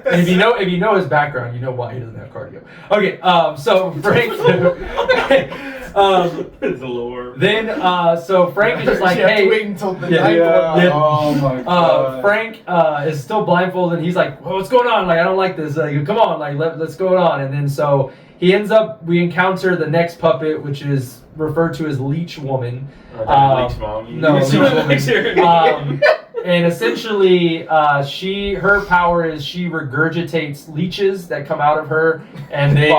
Speaker 1: And if you know his background, you know why he doesn't have cardio. Okay. So Frank.
Speaker 3: It's lore.
Speaker 1: Then so Frank is just like,
Speaker 5: You have to
Speaker 1: hey.
Speaker 5: wait until the
Speaker 1: Yeah.
Speaker 5: night
Speaker 2: Yeah.
Speaker 1: Yeah.
Speaker 2: Oh my god.
Speaker 1: Frank is still blindfolded, and he's like, well, "What's going on? Like, I don't like this. Like, come on, like, let's go on." And then so we encounter the next puppet, which is referred to as Leech Woman.
Speaker 3: Leech Mom.
Speaker 1: No, Leech Woman. And essentially, her power is she regurgitates leeches that come out of her, and they,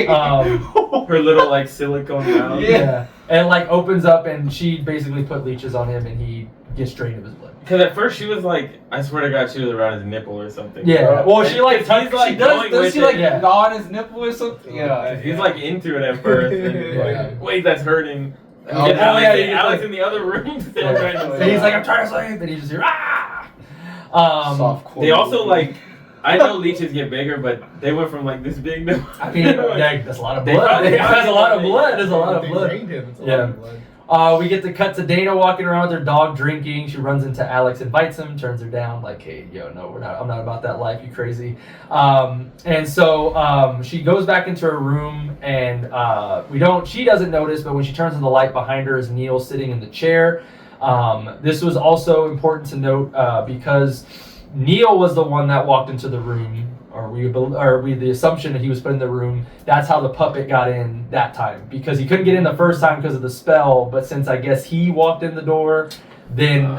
Speaker 3: her little like silicone mouth.
Speaker 1: yeah, and like opens up, and she basically put leeches on him, and he gets drained of his blood.
Speaker 3: Because at first she was like, I swear to God, she was around his nipple or something.
Speaker 1: Yeah, well, she like
Speaker 2: does she like gnaw on his nipple or something? Yeah,
Speaker 3: he's like into it at first, and he's like, wait, that's hurting.
Speaker 2: Oh,
Speaker 3: And
Speaker 2: yeah,
Speaker 3: Alex in the other room still trying to
Speaker 1: So he's like, I'm trying to sleep, and he just hears, ah!
Speaker 2: Soft
Speaker 3: They also like, I know leeches get bigger, but they went from like this big to.
Speaker 1: I mean, that's a lot of
Speaker 3: They
Speaker 1: blood.
Speaker 3: probably-
Speaker 1: That's a lot of blood. There's a lot of
Speaker 5: They
Speaker 1: blood.
Speaker 5: drained him. It's a
Speaker 1: Yeah.
Speaker 5: lot of blood.
Speaker 1: We get to cut to Dana walking around with her dog drinking. She runs into Alex, invites him, turns her down, like, hey, yo, no, I'm not about that life, you crazy. And so she goes back into her room, and she doesn't notice, but when she turns on the light behind her is Neil sitting in the chair. This was also important to note because Neil was the one that walked into the room, or we the assumption that he was put in the room. That's how the puppet got in that time, because he couldn't get in the first time because of the spell, but since I guess he walked in the door, then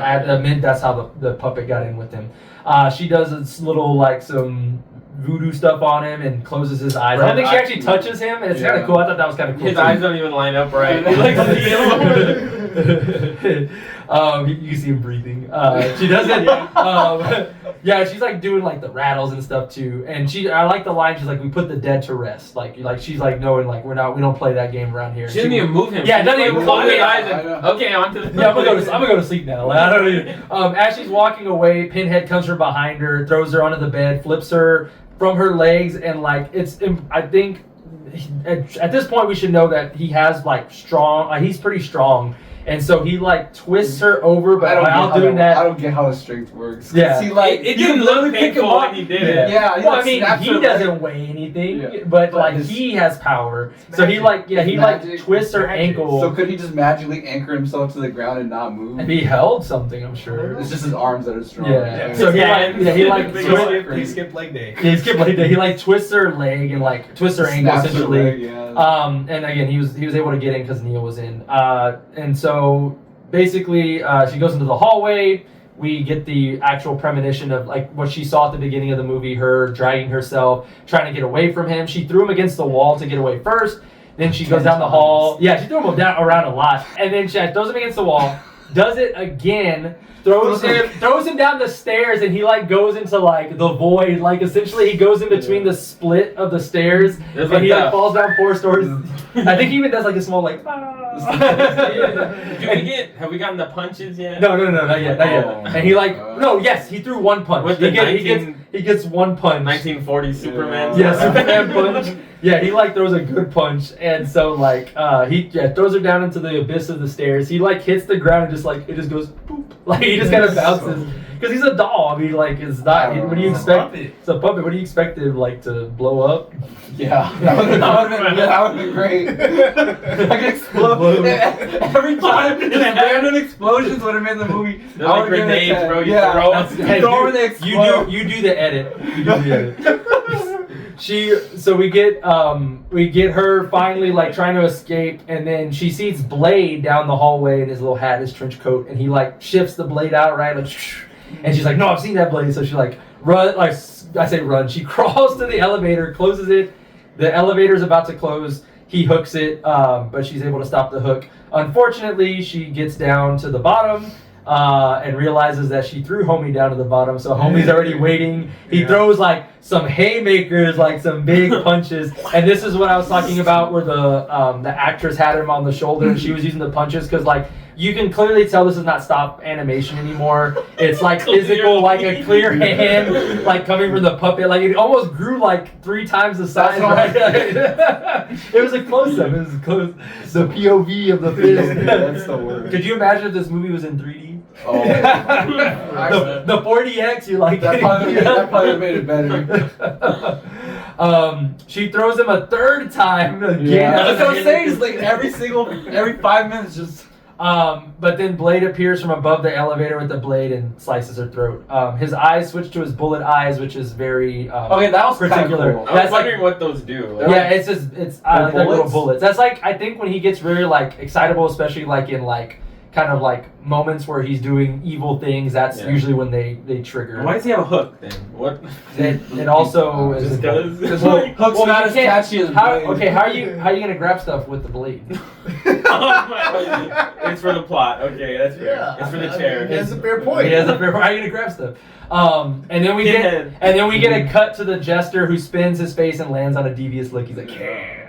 Speaker 1: that's how the puppet got in with him. She does this little like some voodoo stuff on him and closes his eyes. I don't think she actually touches him, and it's kind of cool. I thought that was kind of cool.
Speaker 3: His eyes don't even line up right.
Speaker 1: You can see him breathing. She doesn't. Yeah, she's like doing like the rattles and stuff too. And I like the line. She's like, "We put the dead to rest." Like she's like knowing like we don't play that game around here.
Speaker 3: She didn't even move him.
Speaker 1: Yeah, doesn't even
Speaker 3: close his
Speaker 1: move.
Speaker 3: eyes and, okay, on to the.
Speaker 1: Yeah, I'm gonna go to sleep now. Like, I don't even. As she's walking away, Pinhead comes from behind her, throws her onto the bed, flips her from her legs, and like I think at this point we should know that he has like strong. He's pretty strong. And so he like twists her over, but while doing that,
Speaker 2: I don't get how his strength works.
Speaker 1: Yeah,
Speaker 2: he like
Speaker 3: it didn't look painful when he did it.
Speaker 2: Yeah,
Speaker 1: well, I mean, he doesn't weigh anything, but like he has power. So he like twists her ankle.
Speaker 2: So could he just magically anchor himself to the ground and not move?
Speaker 1: If he held something, I'm sure.
Speaker 2: It's just his arms that are strong.
Speaker 1: Yeah. So he
Speaker 5: skipped leg day.
Speaker 1: Yeah, he skipped leg day. He like twists her leg and like twists her ankle
Speaker 2: Snaps her
Speaker 1: essentially.
Speaker 2: leg, yeah.
Speaker 1: And again, he was able to get in because Neil was in. And so basically, she goes into the hallway. We get the actual premonition of like what she saw at the beginning of the movie, her dragging herself, trying to get away from him. She threw him against the wall to get away first. Then she goes down the hall. Yeah, she threw him around a lot. And then she throws him against the wall, does it again, throws him down the stairs, and he like goes into like the void. Like essentially he goes in between the split of the stairs, and
Speaker 3: like
Speaker 1: he like falls down 4 stories. I think he even does like a small like
Speaker 3: Have we gotten the punches yet?
Speaker 1: No, not yet. And he like he threw one punch.
Speaker 3: With
Speaker 1: He gets one punch.
Speaker 3: 1940 Superman.
Speaker 1: Yeah, Superman punch. Yeah, he like throws a good punch, and so like he throws her down into the abyss of the stairs. He like hits the ground and just like it just goes boop. Like he just kind of bounces because he's a doll. I mean, like it's not. What do you expect? It's a puppet. What do you expect it like to blow up?
Speaker 2: Yeah, that would have been great. Like explode every time. Just random explosions would have made the movie.
Speaker 3: They're like grenades, bro. You throw
Speaker 2: and they explode.
Speaker 1: You do the edit. You do the edit. So we get her finally like trying to escape, and then she sees Blade down the hallway in his little hat, his trench coat, and he like shifts the blade out, right? Like, and she's like, no, I've seen that blade. So she like run. She crawls to the elevator, closes it. The elevator's about to close. He hooks it, but she's able to stop the hook. Unfortunately, she gets down to the bottom and realizes that she threw Homie down to the bottom. So Homie's already waiting. He throws like some haymakers, like some big punches. And this is what I was talking about, where the actress had him on the shoulder and she was using the punches because like you can clearly tell this is not stop animation anymore. It's like physical, like a clear hand, like coming from the puppet. Like it almost grew like 3 times the size. Right? It was a close-up. It was close. The POV of the fist.
Speaker 2: That's the word.
Speaker 1: Could you imagine if this movie was in 3D?
Speaker 2: Oh,
Speaker 1: the 4DX, you like
Speaker 2: that probably made it better.
Speaker 1: She throws him a 3rd time again.
Speaker 2: Yeah. That's what I'm saying. It's like every 5 minutes, just
Speaker 1: But then Blade appears from above the elevator with the blade and slices her throat. His eyes switch to his bullet eyes, which is very
Speaker 2: Okay, that was
Speaker 1: particular.
Speaker 2: Cool.
Speaker 3: I was wondering what those do. Like,
Speaker 1: Yeah, it's just they're little
Speaker 2: bullets?
Speaker 1: bullets. That's like I think when he gets really like excitable, especially like in like kind of like moments where he's doing evil things. That's usually when they trigger.
Speaker 3: Why does he have a hook then? What?
Speaker 1: It also is
Speaker 3: Just because.
Speaker 2: Hook's
Speaker 1: well,
Speaker 2: not
Speaker 1: you
Speaker 2: as
Speaker 1: can't-
Speaker 2: catchy as Blade.
Speaker 1: Okay, how are you gonna grab stuff with the blade?
Speaker 3: It's for the plot. Okay, that's fair.
Speaker 5: Yeah,
Speaker 3: It's for the
Speaker 5: I mean,
Speaker 3: chair.
Speaker 5: he has a fair point.
Speaker 1: He has a fair. How are you gonna grab stuff? And then we
Speaker 3: Pinhead.
Speaker 1: get a cut to the jester who spins his face and lands on a devious look. He's like, yeah.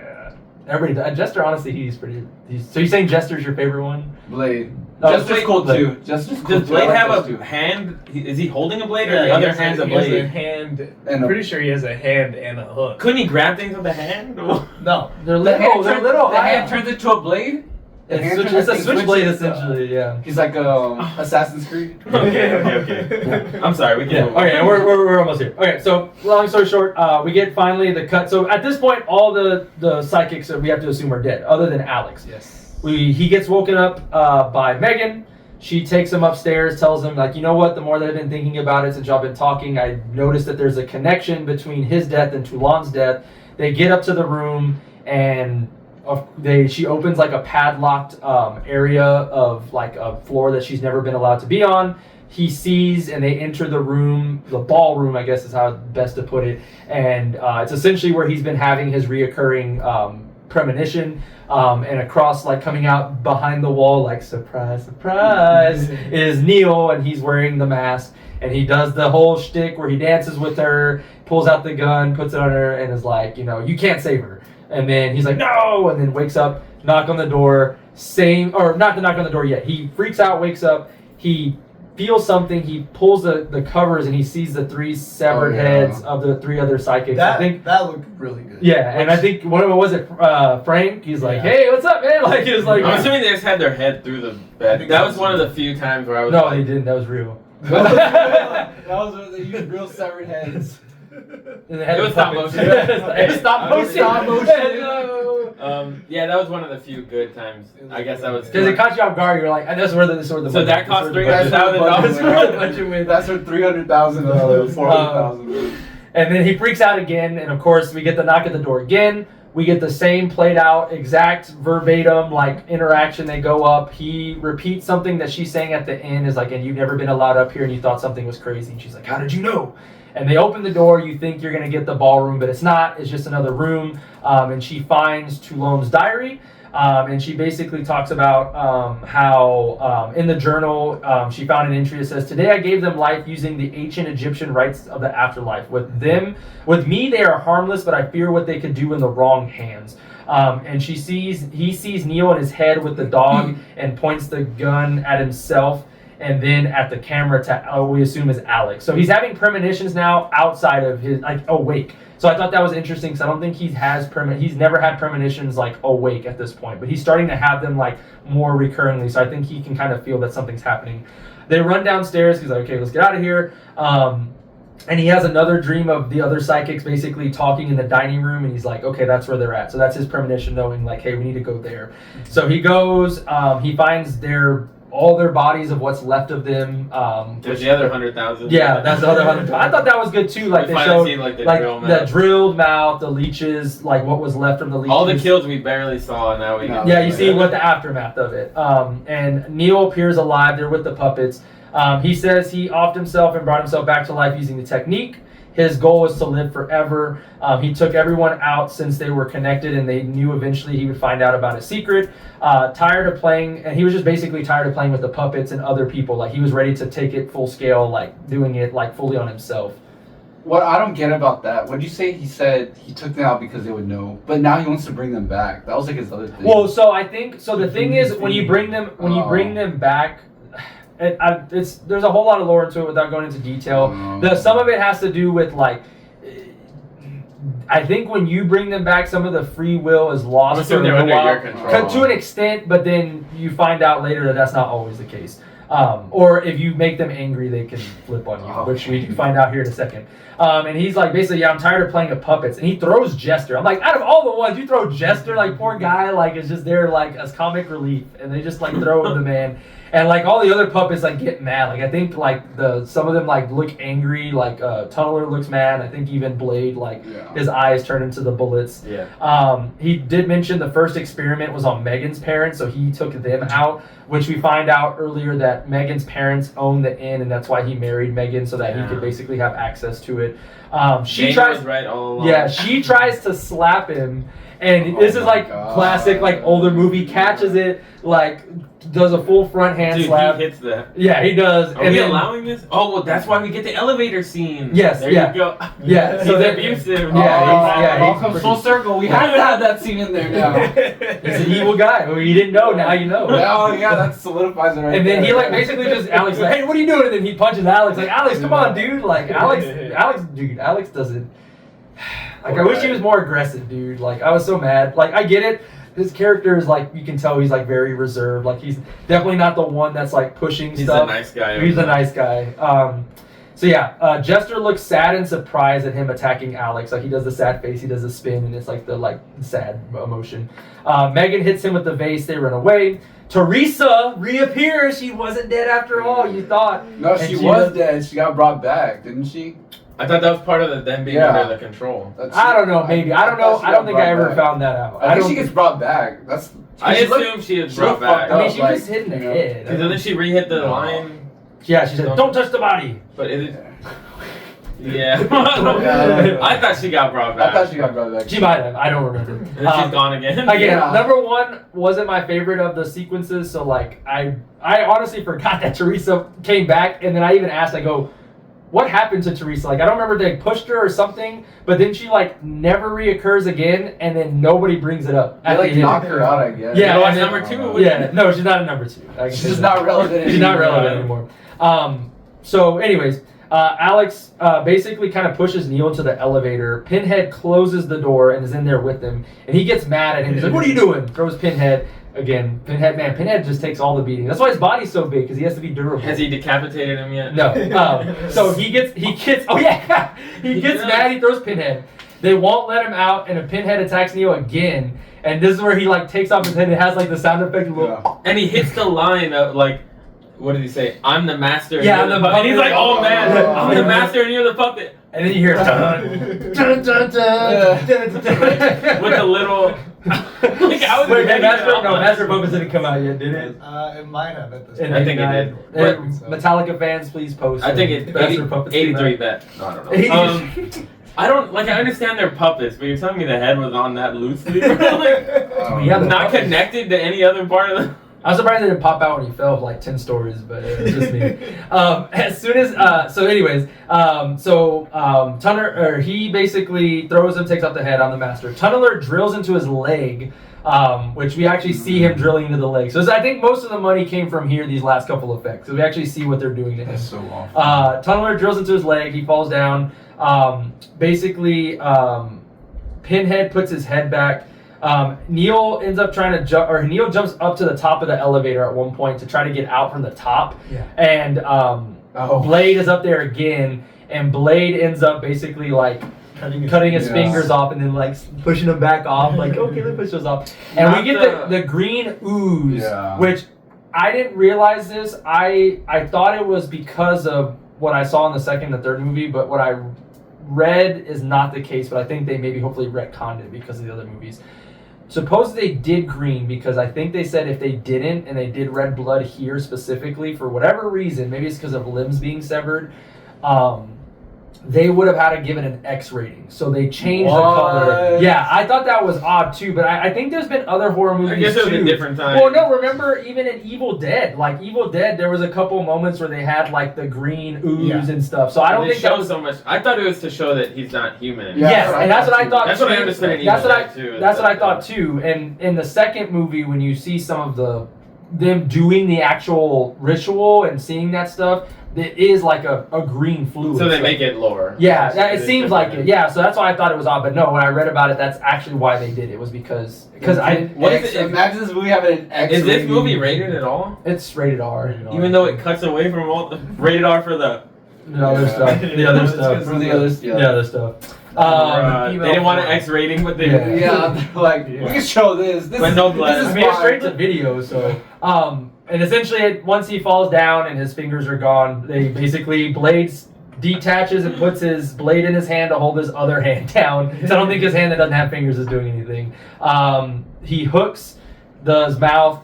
Speaker 1: Everybody, Jester, honestly, he's pretty. So you're saying Jester's your favorite one?
Speaker 2: Blade.
Speaker 1: Oh,
Speaker 2: Jester's
Speaker 1: Blade-
Speaker 2: cool
Speaker 1: Blade.
Speaker 2: too. Jester's cool
Speaker 3: Does
Speaker 2: too. I
Speaker 3: Blade
Speaker 2: like
Speaker 3: have
Speaker 2: those
Speaker 3: a
Speaker 2: two.
Speaker 3: hand? Is he holding a blade, or
Speaker 5: Yeah,
Speaker 3: the
Speaker 5: he
Speaker 3: other
Speaker 5: has
Speaker 3: hand's a
Speaker 5: he has a
Speaker 3: blade?
Speaker 5: hand.
Speaker 2: And
Speaker 5: I'm
Speaker 2: a-
Speaker 5: pretty sure he has a hand and a hook.
Speaker 3: Couldn't he grab things with a hand?
Speaker 5: No.
Speaker 1: They're
Speaker 2: The
Speaker 1: little.
Speaker 2: hand
Speaker 1: They're
Speaker 2: turns-
Speaker 1: little.
Speaker 2: The hand turns into a blade. The hand turns
Speaker 1: It's a
Speaker 2: into
Speaker 1: switchblade
Speaker 2: switches.
Speaker 1: essentially. Yeah.
Speaker 2: He's like Assassin's Creed.
Speaker 3: Okay. I'm sorry. We can.
Speaker 1: Yeah. Okay, we're almost here. Okay, so long story short, we get finally the cut. So at this point, all the psychics we have to assume are dead, other than Alex.
Speaker 5: Yes.
Speaker 1: He gets woken up by Megan. She takes him upstairs, tells him like, you know what? The more that I've been thinking about it since y'all been talking, I noticed that there's a connection between his death and Toulon's death. They get up to the room and. She opens like a padlocked area of like a floor that she's never been allowed to be on. He sees and they enter the room, the ballroom, I guess is how best to put it. And it's essentially where he's been having his reoccurring premonition. And across, like coming out behind the wall, like surprise, surprise, is Neil, and he's wearing the mask. And he does the whole shtick where he dances with her, pulls out the gun, puts it on her, and is like, you can't save her. And then he's like, no! And then wakes up, knock on the door, not to knock on the door yet. He freaks out, wakes up, he feels something, he pulls the covers, and he sees the 3 severed heads of the 3 other psychics. I think
Speaker 5: That looked really good.
Speaker 1: yeah, and I think one of them was it Frank. He's like, "Hey, what's up, man?" Like he was like,
Speaker 3: I'm assuming they just had their head through the bed. That was one of the few times where I was.
Speaker 1: "No,
Speaker 3: like,
Speaker 1: they didn't. That was real."
Speaker 2: They used real severed heads.
Speaker 1: And they had
Speaker 3: It was
Speaker 1: the
Speaker 3: stop
Speaker 1: puppets.
Speaker 3: motion.
Speaker 1: It's stop motion.
Speaker 2: Stop motion.
Speaker 1: Hello.
Speaker 3: Yeah, that was one of the few good times. I guess that was.
Speaker 1: Because it caught you off guard. You're like, "This is where the
Speaker 3: So
Speaker 1: budget-
Speaker 3: that
Speaker 1: this
Speaker 3: cost
Speaker 1: is where the budget-
Speaker 3: $300,000.
Speaker 1: That's where the budget went.
Speaker 2: That's for $300,000, $400,000.
Speaker 1: And then he freaks out again, and of course we get the knock at the door again. We get the same played out, exact verbatim like interaction. They go up. He repeats something that she's saying at the end, is like, "And you've never been allowed up here, and you thought something was crazy." And she's like, "How did you know?" And they open the door. You think you're gonna get the ballroom, but it's not. It's just another room. And she finds Toulon's diary. And she basically talks about how in the journal she found an entry that says, "Today I gave them life using the ancient Egyptian rites of the afterlife. With me, they are harmless, but I fear what they could do in the wrong hands." And he sees Neil in his head with the dog and points the gun at himself and then at the camera to we assume is Alex. So he's having premonitions now outside of his awake. So I thought that was interesting because I don't think he's never had premonitions like awake at this point, but he's starting to have them like more recurringly. So I think he can kind of feel that something's happening. They run downstairs. He's like, "Okay, let's get out of here." And he has another dream of the other psychics basically talking in the dining room, and he's like, "Okay, that's where they're at." So that's his premonition, knowing like, "Hey, we need to go there." So he goes. He finds all their bodies of what's left of them.
Speaker 3: There's the other 100,000.
Speaker 1: Yeah, that's the other 100. I thought that was good too. Like
Speaker 3: We
Speaker 1: they
Speaker 3: finally
Speaker 1: showed
Speaker 3: see, the
Speaker 1: like
Speaker 3: drill
Speaker 1: the
Speaker 3: mouth.
Speaker 1: drilled mouth, the leeches, like what was left from the leeches.
Speaker 3: All the kills we barely saw, and now we.
Speaker 2: No.
Speaker 1: Yeah, you see what the aftermath of it. And Neil appears alive. They're with the puppets. He says he offed himself and brought himself back to life using the technique. His goal was to live forever. He took everyone out since they were connected, and they knew eventually he would find out about his secret. Tired of playing, and he was just basically tired of playing with the puppets and other people. Like he was ready to take it full scale, like doing it like fully on himself.
Speaker 2: What I don't get about that, what did you say? He said he took them out because they would know, but now he wants to bring them back. That was like his other thing.
Speaker 1: Well, so I think so. The thing is, when you bring them back, there's a whole lot of lore into it without going into detail. Some of it has to do with like, I think when you bring them back, some of the free will is lost
Speaker 3: I'm assuming
Speaker 1: for a
Speaker 3: they're
Speaker 1: little
Speaker 3: under
Speaker 1: while.
Speaker 3: your control.
Speaker 1: To an extent, but then you find out later that that's not always the case. Or if you make them angry, they can flip on you, which we can find out here in a second. And he's like, basically, yeah, I'm tired of playing the puppets. And he throws Jester. I'm like, out of all the ones, you throw Jester, like, poor guy, like, is just there, like, as comic relief. And they just, like, throw the man. And, like, all the other puppets, like, get mad. Like, I think, like, some of them, like, look angry. Like, Tunneler looks mad. I think even Blade, like, his eyes turn into the bullets.
Speaker 3: Yeah.
Speaker 1: He did mention the first experiment was on Megan's parents, so he took them out, which we find out earlier that Megan's parents own the inn, and that's why he married Megan, so that he could basically have access to it. She tries,
Speaker 3: right all along.
Speaker 1: Yeah, she tries to slap him, and this is like classic, like older movie. Catches it, like does a full front hand slap.
Speaker 3: He hits the.
Speaker 1: Yeah, he does.
Speaker 3: Are we allowing this? Oh, well, that's why we get the elevator scene.
Speaker 1: Yes,
Speaker 3: there
Speaker 1: you
Speaker 3: go.
Speaker 1: Yeah,
Speaker 3: so they're abusive.
Speaker 2: All comes full circle. We have to have that scene in there now.
Speaker 1: He's an evil guy. Well, you didn't know, now you know.
Speaker 2: Oh yeah, that solidifies it right.
Speaker 1: And then he like basically just Alex like, hey, what are you doing? And then he punches Alex like, Alex, come on, dude. Like Alex doesn't. Like I wish he was more aggressive, dude. Like I was so mad. Like I get it. His character is like, you can tell he's like very reserved. Like he's definitely not the one that's like pushing stuff.
Speaker 3: He's a nice guy.
Speaker 1: He's a nice guy. So yeah, Jester looks sad and surprised at him attacking Alex. Like he does the sad face, he does the spin, and it's like the like sad emotion. Megan hits him with the vase. They run away. Teresa reappears. She wasn't dead after all. You thought?
Speaker 2: No, she was dead. She got brought back, didn't she?
Speaker 3: I thought that was part of them being under the control.
Speaker 1: I don't know. Maybe I don't know. I don't think I ever found that out.
Speaker 2: I think she gets brought back. That's.
Speaker 3: I assume she was brought back.
Speaker 1: I mean, she was hit in the head.
Speaker 3: Because then she re-hit the line.
Speaker 1: Yeah, she said, "Don't touch the body."
Speaker 3: But it. Yeah. I thought she got brought back.
Speaker 2: I thought she got brought back.
Speaker 1: She might have. I don't remember.
Speaker 3: And then she's gone again.
Speaker 1: Number one wasn't my favorite of the sequences. So like, I honestly forgot that Teresa came back, and then I even asked, I go, what happened to Teresa? Like, I don't remember if they pushed her or something, but then she, like, never reoccurs again, and then nobody brings it up.
Speaker 2: They, like, knock her out, I guess.
Speaker 1: Yeah,
Speaker 3: that's number two.
Speaker 1: Yeah, no, she's not a number two.
Speaker 2: She's just not relevant anymore.
Speaker 1: She's not relevant anymore. So, anyways, Alex basically kind of pushes Neil to the elevator. Pinhead closes the door and is in there with him, and he gets mad at him. He's like, what are you doing? Throws Pinhead. Again, Pinhead just takes all the beating. That's why his body's so big, because he has to be durable.
Speaker 3: Has he decapitated him yet?
Speaker 1: No. So he gets, oh yeah, he gets mad, he throws Pinhead. They won't let him out, and a Pinhead attacks Neo again. And this is where he like takes off his head and it has like the sound effect.
Speaker 3: And he hits the line of like, what did he say? I'm the master.
Speaker 1: Yeah, I'm the puppet.
Speaker 3: And he's like, oh man, I'm the master and you're the puppet.
Speaker 1: And then you hear dun, dun, dun, dun,
Speaker 3: with a little. Like,
Speaker 1: wait, Master Puppets didn't come out yet, did it?
Speaker 5: It might have at this
Speaker 3: point. I think it did.
Speaker 1: Metallica fans, please post.
Speaker 3: I think it's 83 bet. No, I don't know. I don't like. I understand they're puppets, but you're telling me the head was on that loosely, not connected to any other part of the.
Speaker 1: I was surprised it didn't pop out when he fell like 10 stories, but it was just me. As soon as, Tunneler, he basically throws him, takes out the head on the master. Tunneler drills into his leg, which we actually see him drilling into the leg. So I think most of the money came from here, these last couple effects. So we actually see what they're doing to him.
Speaker 2: That's so awful.
Speaker 1: Tunneler drills into his leg, he falls down. Pinhead puts his head back. Neil ends up trying to jump, or Neil jumps up to the top of the elevator at one point to try to get out from the top. Yeah. And Blade is up there again, and Blade ends up basically like cutting his fingers off and then like pushing them back off. Like, okay, let's push those off. And we get the green ooze, which I didn't realize this. I thought it was because of what I saw in the second and third movie, but what I read is not the case. But I think they maybe hopefully retconned it because of the other movies. Suppose they did green, because I think they said if they didn't and they did red blood here specifically for whatever reason, maybe it's because of limbs being severed, they would have had to give it an X rating. So they changed the color. Yeah, I thought that was odd too, but I think there's been other horror movies.
Speaker 3: I guess it was a different time.
Speaker 1: Well, no, remember even in Evil Dead, like Evil Dead, there was a couple moments where they had like the green ooze and stuff. So I don't think that was
Speaker 3: so much. I thought it was to show that he's not human.
Speaker 1: Yes, and that's what I thought.
Speaker 3: That's what I understood.
Speaker 1: That's what I thought too. And in the second movie, when you see some of them doing the actual ritual and seeing that stuff, it is like a green fluid.
Speaker 3: So they make it lore.
Speaker 1: Yeah,
Speaker 3: So
Speaker 1: it seems like it. Yeah, so that's why I thought it was odd. But no, when I read about it, that's actually why they did it. Was because I
Speaker 3: What is it?
Speaker 2: Imagine this movie having an X.
Speaker 3: Is this
Speaker 2: rating.
Speaker 3: movie rated at all?
Speaker 1: it's rated R.
Speaker 3: Even though it cuts away from all the rated R for the.
Speaker 1: The other stuff. The other stuff.
Speaker 2: For the other,
Speaker 1: The other stuff.
Speaker 3: They didn't want an X rating, but they.
Speaker 2: Yeah, they're like we can show this. This
Speaker 3: But
Speaker 2: is,
Speaker 3: no
Speaker 2: this
Speaker 3: blood.
Speaker 2: is
Speaker 1: I mean, it's
Speaker 2: fine.
Speaker 1: straight to video, so and essentially once he falls down and his fingers are gone, they basically Blades detaches and puts his blade in his hand to hold his other hand down. So I don't think his hand that doesn't have fingers is doing anything. He hooks his mouth.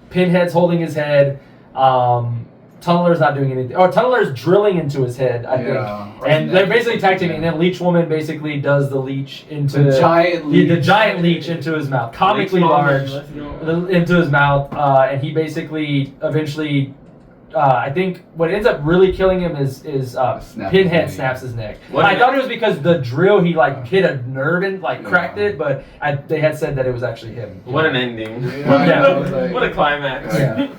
Speaker 1: Pinhead's holding his head. Tunneler's not doing anything. Oh, Tunneler's drilling into his head, I think. And they're basically tag teaming. And then Leech Woman basically does the leech into
Speaker 2: The giant leech.
Speaker 1: the giant leech into his mouth, comically large, into his mouth, and he basically eventually. I think what ends up really killing him is Pinhead snaps his neck. I thought it was because the drill he like hit a nerve and like cracked it, but they had said that it was actually him.
Speaker 3: What an ending.
Speaker 1: Yeah.
Speaker 3: What a climax.
Speaker 1: Yeah.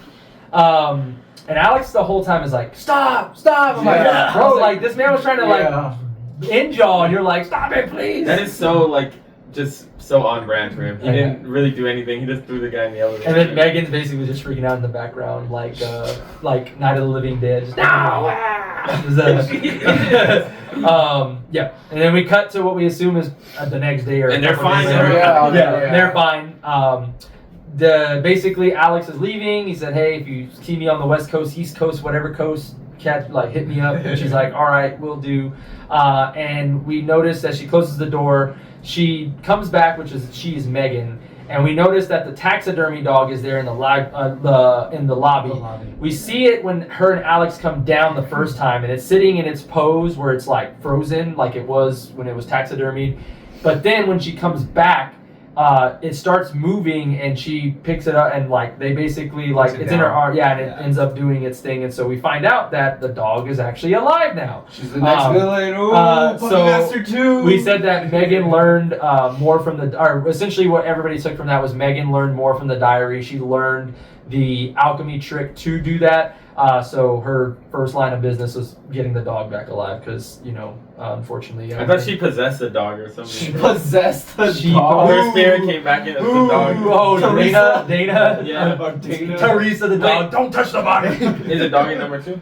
Speaker 1: And Alex the whole time is like, stop! I'm like, bro, like this man was trying to like end y'all, and you're like, stop it, please.
Speaker 3: That is so like just so on brand for him. He didn't really do anything. He just threw the guy in the elevator.
Speaker 1: And then Megan's basically just freaking out in the background, like Night of the Living Dead. Just, no! Yeah. And then we cut to what we assume is the next day,
Speaker 3: And they're fine.
Speaker 1: They're fine. Basically Alex is leaving. He said, "Hey, if you see me on the West Coast, East Coast, whatever coast, hit me up." And she's like, "All right, we'll do." And we notice as she closes the door, she comes back, she's Megan. And we notice that the taxidermy dog is there in the lobby. We see it when her and Alex come down the first time, and it's sitting in its pose where it's like frozen, like it was when it was taxidermied. But then when she comes back, it starts moving, and she picks it up, and like they basically like it's in her arm, and it ends up doing its thing, and so we find out that the dog is actually alive now.
Speaker 2: She's the next villain. Ooh,
Speaker 1: Puppetmaster
Speaker 2: 2.
Speaker 1: We said that Megan learned more from or essentially what everybody took from that was Megan learned more from the diary. She learned the alchemy trick to do that. So her first line of business was getting the dog back alive because, unfortunately...
Speaker 3: I thought she possessed the dog or something.
Speaker 2: She possessed the dog.
Speaker 3: Her spirit came back in as the dog.
Speaker 1: Oh, Dana.
Speaker 3: Yeah.
Speaker 2: Dana.
Speaker 1: Teresa the dog. Don't touch the body.
Speaker 3: Is it doggy number 2?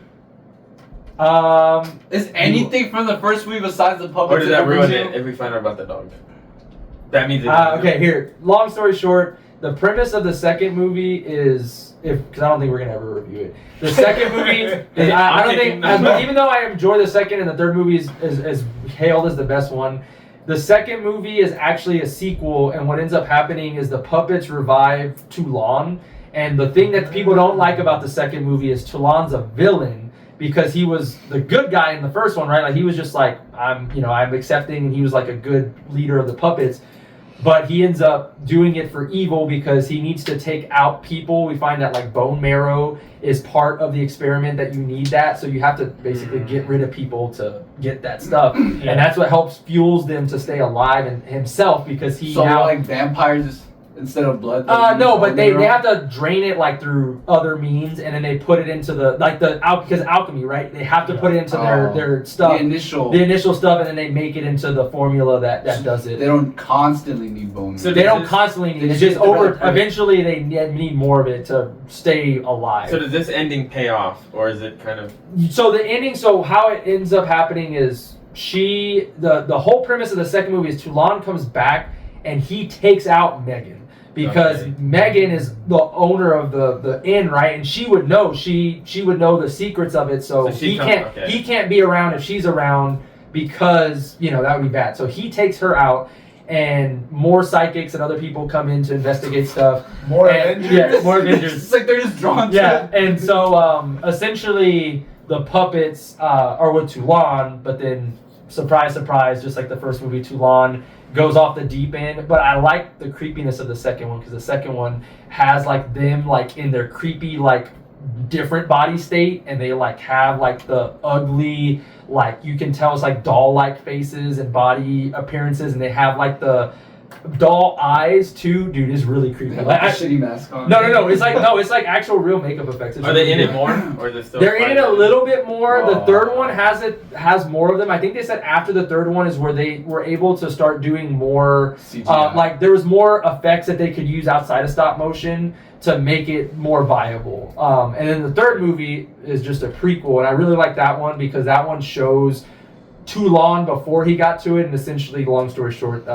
Speaker 2: Is anything from the first movie besides the puppets?
Speaker 3: Or does that ruin it if we find out about the dog? That means it's
Speaker 1: okay, here. Long story short, the premise of the second movie is... because I don't think we're gonna ever review it. The second movie, I don't think, even though I enjoy the second and the third movie is hailed as the best one, the second movie is actually a sequel, and what ends up happening is the puppets revive Toulon, and the thing that people don't like about the second movie is Toulon's a villain because he was the good guy in the first one, right? Like he was just like I'm accepting, and he was like a good leader of the puppets. But he ends up doing it for evil because he needs to take out people. We find that like bone marrow is part of the experiment that you need that. So you have to basically get rid of people to get that stuff. And that's what fuels them to stay alive and himself because he
Speaker 2: like vampires instead of blood?
Speaker 1: No, but they have to drain it like through other means, and then they put it into because alchemy, right? They have to put it into their stuff.
Speaker 2: The
Speaker 1: initial stuff, and then they make it into the formula that does it.
Speaker 2: They don't constantly need bone.
Speaker 1: So they don't constantly need it. It's just eventually they need more of it to stay alive.
Speaker 3: So does this ending pay off, or is it kind of...
Speaker 1: So the ending, how it ends up happening is the whole premise of the second movie is Toulon comes back and he takes out Megan. Because Megan is the owner of the inn, right? And she would know. She would know the secrets of it. So he can't be around if she's around because that would be bad. So he takes her out, and more psychics and other people come in to investigate stuff.
Speaker 5: More Avengers.
Speaker 1: Yeah, more Avengers.
Speaker 2: It's like they're just drawn.
Speaker 1: And so essentially the puppets are with Toulon, but then surprise, surprise, just like the first movie, Toulon goes off the deep end. But I like the creepiness of the second one because the second one has like them like in their creepy like different body state, and they like have like the ugly, like you can tell it's like doll like faces and body appearances, and they have like the doll eyes too, dude, is really creepy.
Speaker 2: They have
Speaker 1: Like,
Speaker 2: like a shitty mask on.
Speaker 1: no, it's like actual real makeup effects. It's
Speaker 3: Are they in
Speaker 1: really
Speaker 3: it more, or is it still?
Speaker 1: They're in it a little bit more. The
Speaker 2: Oh.
Speaker 1: third one has more of them. I think they said after the third one is where they were able to start doing more.
Speaker 2: CGI.
Speaker 1: Like there was more effects that they could use outside of stop motion to make it more viable. And then the third movie is just a prequel, and I really like that one because that one shows Toulon before he got to it, and essentially, long story short,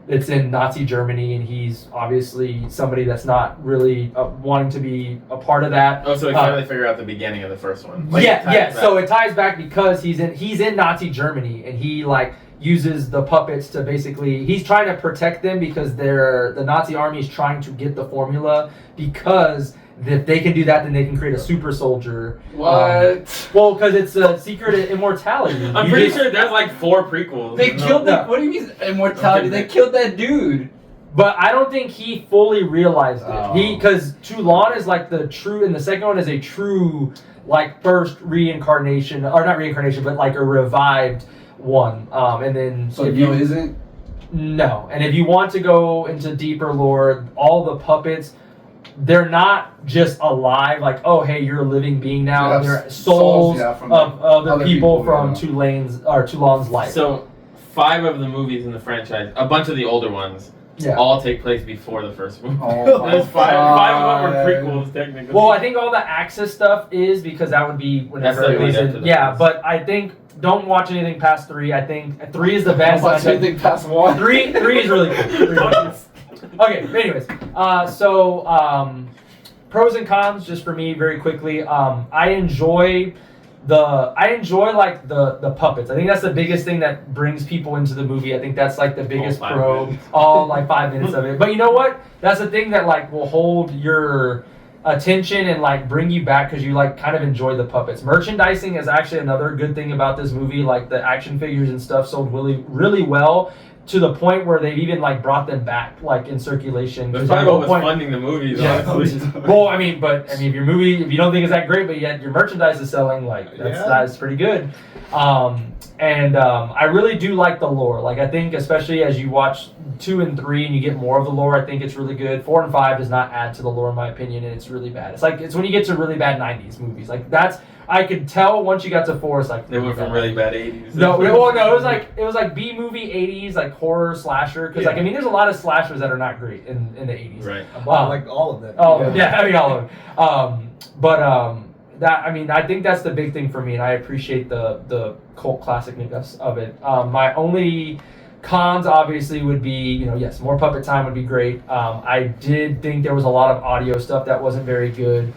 Speaker 1: it's in Nazi Germany, and he's obviously somebody that's not really wanting to be a part of that.
Speaker 3: Oh, so we finally figure out the beginning of the first one.
Speaker 1: Yeah. So it ties back because he's in Nazi Germany, and he like uses the puppets to basically he's trying to protect them because the Nazi army is trying to get the formula because if they can do that, then they can create a super soldier.
Speaker 2: What?
Speaker 1: Well, because it's a secret immortality.
Speaker 3: I'm pretty sure there's like 4 prequels.
Speaker 2: They killed
Speaker 1: that.
Speaker 2: What do you mean immortality? They killed that dude.
Speaker 1: But I don't think he fully realized it.
Speaker 2: Oh.
Speaker 1: Because Toulon is like the true, and the second one is a true, like, first reincarnation, or not reincarnation, but like a revived one. And then
Speaker 2: So
Speaker 1: if
Speaker 2: Neo
Speaker 1: you
Speaker 2: isn't.
Speaker 1: no, and if you want to go into deeper lore, all the puppets, they're not just alive. Like, oh, hey, you're a living being now.
Speaker 2: Yeah,
Speaker 1: They're
Speaker 2: souls,
Speaker 1: souls
Speaker 2: yeah, from
Speaker 1: of other people from
Speaker 2: yeah.
Speaker 1: Toulon's life.
Speaker 3: So 5 of the movies in the franchise, a bunch of the older ones,
Speaker 1: yeah.
Speaker 3: all take place before the first movie.
Speaker 2: Oh,
Speaker 3: There's 5 of them were prequels technically.
Speaker 1: Well, I think all the Axis stuff is because that would be whenever
Speaker 3: That's
Speaker 1: it
Speaker 3: the
Speaker 1: was
Speaker 3: lead up to
Speaker 1: in.
Speaker 3: the
Speaker 1: Yeah,
Speaker 3: first.
Speaker 1: but I think don't watch anything past 3. I think 3 is the
Speaker 2: Don't
Speaker 1: best.
Speaker 2: watch anything past 1.
Speaker 1: 3 is really good. 3 is really good. Okay, but anyways, pros and cons just for me very quickly. I enjoy like the puppets. I think that's the biggest thing that brings people into the movie. I think that's like the biggest
Speaker 3: All 5
Speaker 1: pro.
Speaker 3: minutes.
Speaker 1: All like 5 minutes of it. But you know what? That's the thing that like will hold your attention and like bring you back because you like kind of enjoy the puppets. Merchandising is actually another good thing about this movie. Like the action figures and stuff sold really, really well. To the point where they've even like brought them back like in circulation.
Speaker 3: That's
Speaker 1: 'Cause at
Speaker 3: probably what
Speaker 1: one
Speaker 3: was funding the movies,
Speaker 1: Yeah.
Speaker 3: honestly.
Speaker 1: Well, I mean, if your movie, if you don't think it's that great, but yet your merchandise is selling, like that's pretty good. I really do like the lore. Like I think, especially as you watch 2 and 3 and you get more of the lore, I think it's really good. 4 and 5 does not add to the lore in my opinion, and it's really bad. It's when you get to really bad 90s movies. Like that's I could tell once you got to 4, it's like
Speaker 3: They went from really bad 80s.
Speaker 1: No, it was like B movie 80s, like horror slasher. Because like I mean, there's a lot of slashers that are not great in the 80s.
Speaker 3: Right.
Speaker 5: Like all of them.
Speaker 1: Oh yeah, I mean all of them. That I mean, I think that's the big thing for me, and I appreciate the cult classicness of it. My only cons obviously would be, yes, more puppet time would be great. I did think there was a lot of audio stuff that wasn't very good.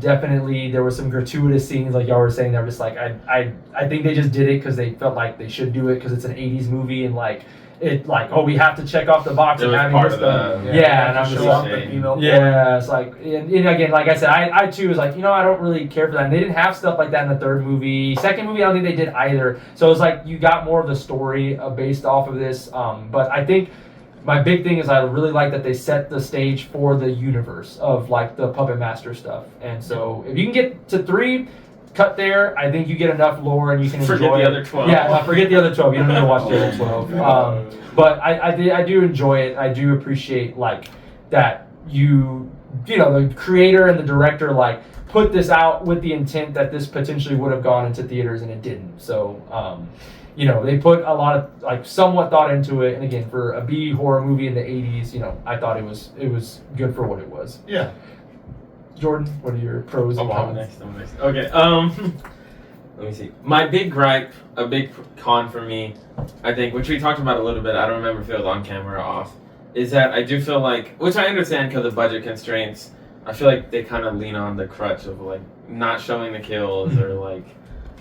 Speaker 1: Definitely there were some gratuitous scenes like y'all were saying that were just like I think they just did it because they felt like they should do it because it's an 80s movie and like it like we have to check off the box
Speaker 3: It
Speaker 1: and
Speaker 3: was
Speaker 1: having
Speaker 3: part
Speaker 1: this
Speaker 3: of
Speaker 1: stuff.
Speaker 3: the-
Speaker 1: Yeah, and I'm just
Speaker 5: show
Speaker 1: like,
Speaker 5: off the female.
Speaker 1: yeah, it's like, and again, like I said, I too was like, I don't really care for that. And they didn't have stuff like that in the third movie. Second movie, I don't think they did either. So it was like, you got more of the story based off of this. But I think my big thing is I really like that they set the stage for the universe of like the Puppet Master stuff. And so if you can get to 3, cut there, I think you get enough lore and you can
Speaker 3: Forget
Speaker 1: enjoy
Speaker 3: the
Speaker 1: it.
Speaker 3: other 12.
Speaker 1: Yeah, forget the other 12. You don't need to watch the other 12. But I do enjoy it. I do appreciate like that the creator and the director like put this out with the intent that this potentially would have gone into theaters and it didn't. So they put a lot of like somewhat thought into it. And again, for a B horror movie in the 80s, I thought it was good for what it was.
Speaker 5: Yeah.
Speaker 1: Jordan, what are your pros and
Speaker 3: I'm
Speaker 1: cons?
Speaker 3: next. Okay. Let me see. My big gripe, a big con for me, I think, which we talked about a little bit. I don't remember if it was on camera or off. Is that I do feel like, which I understand because of budget constraints. I feel like they kind of lean on the crutch of like not showing the kills or like